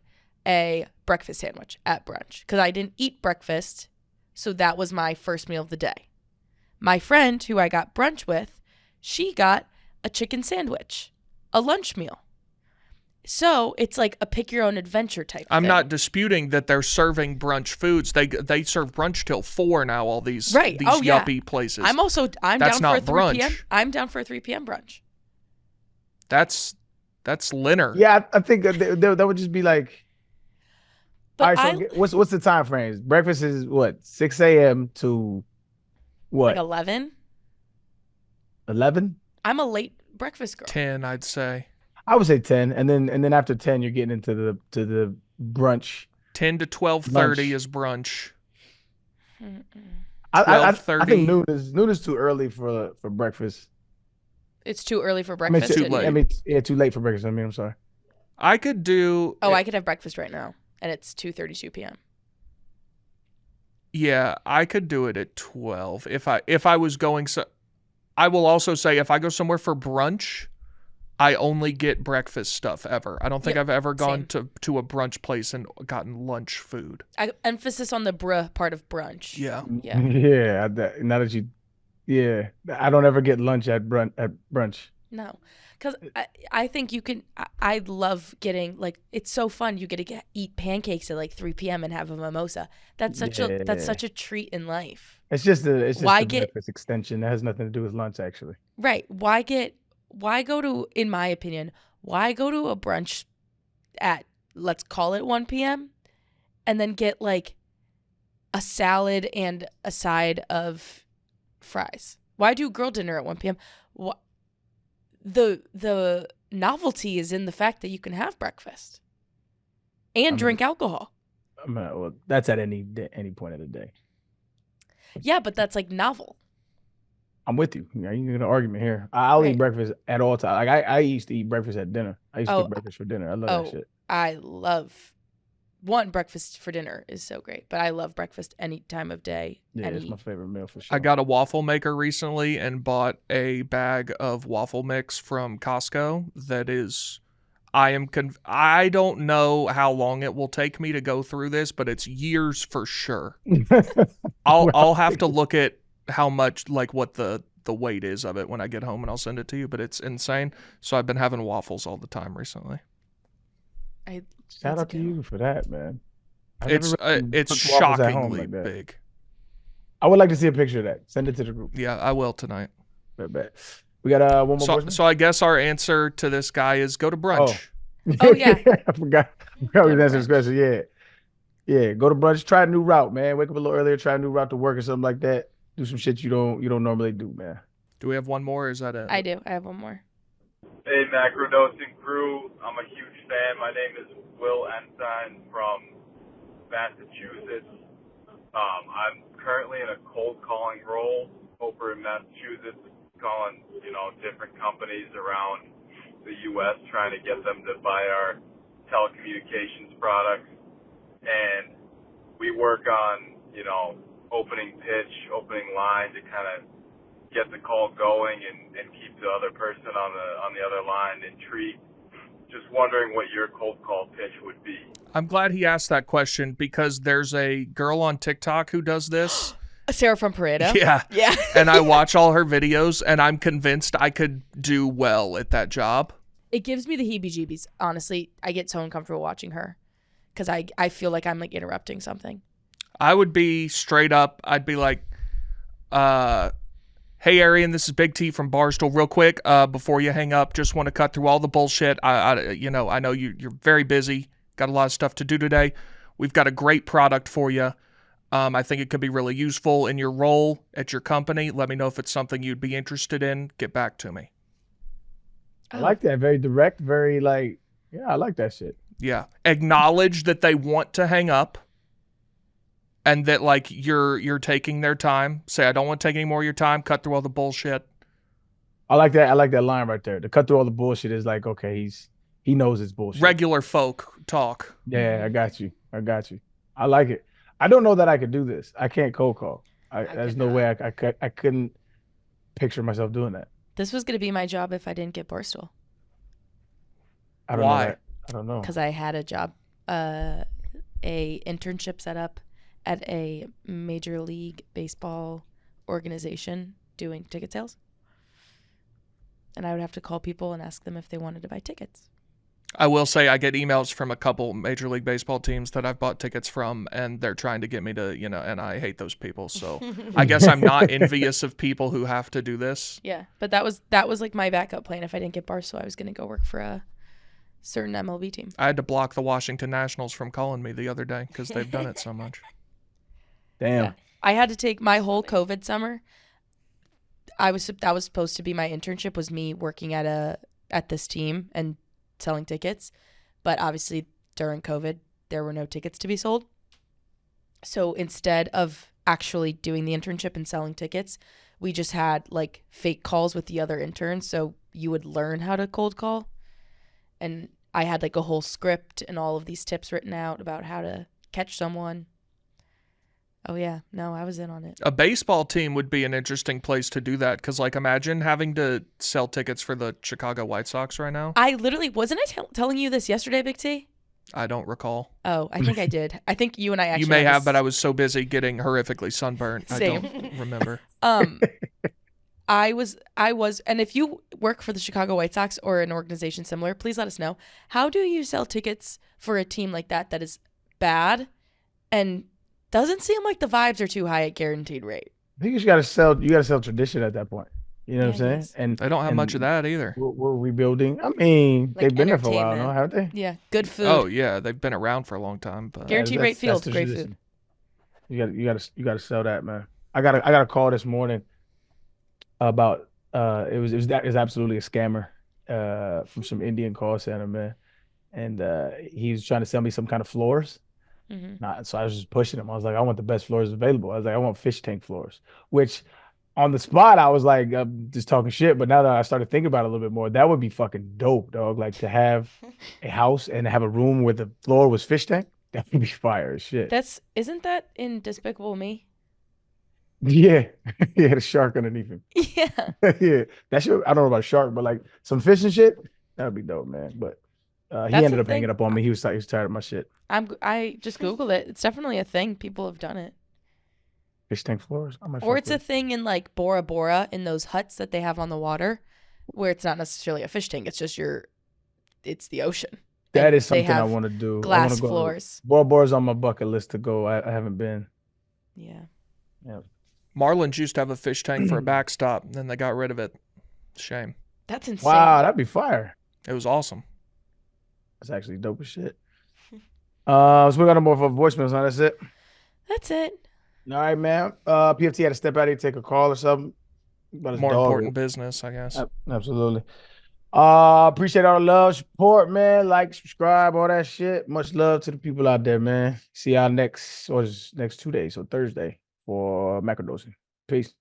a breakfast sandwich at brunch because I didn't eat breakfast, so that was my first meal of the day. My friend who I got brunch with, she got a chicken sandwich, a lunch meal. So it's like a pick your own adventure type I'm thing. not disputing that they're serving brunch foods. They serve brunch till 4 now, all these Right. these Oh, yeah. yuppie places. I'm That's down for a not 3 p.m. brunch. I'm down for a 3 p.m. brunch. That's Linner. Yeah, I think that would just be like. But All right, so what's the time frames? Breakfast is what, 6 a.m. to what? like 11. 11? I'm a late breakfast girl. 10, I'd say. I would say 10, and then after 10, you're getting into the brunch. 10 to 12:30 Lunch. is brunch. I 12:30. think noon is too early for breakfast. It's too early for I mean, breakfast. too late. I mean, yeah, too late for breakfast. I mean, I'm sorry. I could do. Oh, I could have breakfast right now, and it's 2:32 p.m. Yeah, I could do it at 12 if I was going. So, I will also say if I go somewhere for brunch, I only get breakfast stuff ever. I don't think Yep, I've ever gone same. to a brunch place and gotten lunch food. Emphasis on the bruh part of brunch. Yeah. Yeah. Yeah. Now that you, yeah, I don't ever get lunch at brunch. No, because I think you can. I love getting, like, it's so fun. You get to eat pancakes at like 3 p.m. and have a mimosa. That's such a treat in life. It's just the Why breakfast extension. That has nothing to do with lunch, actually. Right. Why go to, in my opinion, why go to a brunch at, let's call it 1 p.m. and then get like a salad and a side of fries? Why do girl dinner at 1 p.m.? The novelty is in the fact that you can have breakfast and drink alcohol. Well, that's at any point of the day. Yeah, but that's like novel. I'm with you. You get an argument here. I'll Right. eat breakfast at all times. Like I used to eat breakfast at dinner. I used to Oh, get breakfast for dinner. I love that shit. I love breakfast for dinner is so great, but I love breakfast any time of day. Yeah, it's my favorite meal for sure. I got a waffle maker recently and bought a bag of waffle mix from Costco. That is, I don't know how long it will take me to go through this, but it's years for sure. I'll have to look at how much, like what the weight is of it when I get home, and I'll send it to you, but it's insane. So I've been having waffles all the time recently. Shout out to you for that, man. It's shockingly big. I would like to see a picture of that. Send it to the group. Yeah, I will tonight. Bet. We got one more question. So I guess our answer to this guy is go to brunch. Oh, yeah. I forgot we answered this question. Yeah. Go to brunch. Try a new route, man. Wake up a little earlier. Try a new route to work or something like that. Do some shit you don't normally do, man. Do we have one more? Or is that it? I do. I have one more. Hey, Macrodosing crew. I'm a huge fan. My name is Will Ensign from Massachusetts. I'm currently in a cold calling role over in Massachusetts, calling, different companies around the U.S., trying to get them to buy our telecommunications products. And we work on, opening pitch, opening line to kind of get the call going and keep the other person on the other line intrigued. Just wondering what your cold call pitch would be. I'm glad he asked that question because there's a girl on TikTok who does this. Sarah from Pareto. Yeah. Yeah. And I watch all her videos, and I'm convinced I could do well at that job. It gives me the heebie-jeebies. Honestly, I get so uncomfortable watching her because I feel like I'm like interrupting something. I would be straight up. I'd be like, hey, Arian, this is Big T from Barstool. Real quick, before you hang up, just want to cut through all the bullshit. I know you're very busy, got a lot of stuff to do today. We've got a great product for you. I think it could be really useful in your role at your company. Let me know if it's something you'd be interested in. Get back to me. I like that. Very direct, very like, yeah, I like that shit. Yeah. Acknowledge that they want to hang up and that like you're taking their time. Say, I don't want to take any more of your time. Cut through all the bullshit. I like that. I like that line right there. To cut through all the bullshit is like, okay, he knows it's bullshit. Regular folk talk. Yeah, I got you. I like it. I don't know that I could do this. I can't cold call. There's no way I couldn't picture myself doing that. This was going to be my job if I didn't get Barstool. I don't Why? know. I don't know. Because I had a job, a internship set up at a Major League Baseball organization doing ticket sales. And I would have to call people and ask them if they wanted to buy tickets. I will say I get emails from a couple Major League Baseball teams that I've bought tickets from, and they're trying to get me to, and I hate those people. So I guess I'm not envious of people who have to do this. Yeah, but that was like my backup plan. If I didn't get Barstool, I was going to go work for a certain MLB team. I had to block the Washington Nationals from calling me the other day because they've done it so much. Damn. Yeah. I had to take my whole COVID summer. That was supposed to be my internship, was me working at this team and selling tickets, but obviously during COVID there were no tickets to be sold. So instead of actually doing the internship and selling tickets, we just had like fake calls with the other interns, so you would learn how to cold call. And I had like a whole script and all of these tips written out about how to catch someone. Oh yeah, no, I was in on it. A baseball team would be an interesting place to do that because, like, imagine having to sell tickets for the Chicago White Sox right now. I literally wasn't telling you this yesterday, Big T? I don't recall. Oh, I think I did. I think you and I actually. You may have, but I was so busy getting horrifically sunburnt. Same. I don't remember. I was, and if you work for the Chicago White Sox or an organization similar, please let us know. How do you sell tickets for a team like that is bad and doesn't seem like the vibes are too high at guaranteed rate? I think you got to sell tradition at that point. You know what I'm saying? Yes. And They don't have much of that either. We're rebuilding. I mean, Like they've been there for a while, no? entertainment. Haven't they? Yeah, good food. Oh yeah, they've been around for a long time. But Guaranteed rate fields, the great tradition. food. You got to sell that, man. I got a call this morning about it was absolutely a scammer from some Indian call center, man, and he was trying to sell me some kind of floors. Mm-hmm. So I was just pushing him. I was like, I want the best floors available. I was like, I want fish tank floors, which on the spot I was like, I'm just talking shit. But now that I started thinking about it a little bit more, that would be fucking dope, dog. Like to have a house and have a room where the floor was fish tank, that would be fire as shit. Isn't that in Despicable Me? Yeah, the shark underneath him. Yeah. Yeah, that shit. I don't know about shark, but like some fish and shit, that would be dope, man. But he That's ended a up hanging thing. up on me. He was tired of my shit. I just Googled it. It's definitely a thing. People have done it. Fish tank floors. Or it's a thing in like Bora Bora in those huts that they have on the water, where it's not necessarily a fish tank. It's just it's the ocean. That And is they something I have want to do. glass floors. Bora Bora's on my bucket list to go. I haven't been. Yeah. Yeah. Marlins used to have a fish tank for a backstop, and then they got rid of it. Shame. That's insane. Wow, that'd be fire. It was awesome. That's actually dope as shit. So we got no more for voicemails. Now that's it. That's it. All right, man. PFT had to step out here, take a call or something. About his More dog. important business, I guess. Absolutely. Appreciate all the love, support, man. Like, subscribe, all that shit. Much love to the people out there, man. See y'all next 2 days, so Thursday for Macrodosing. Peace.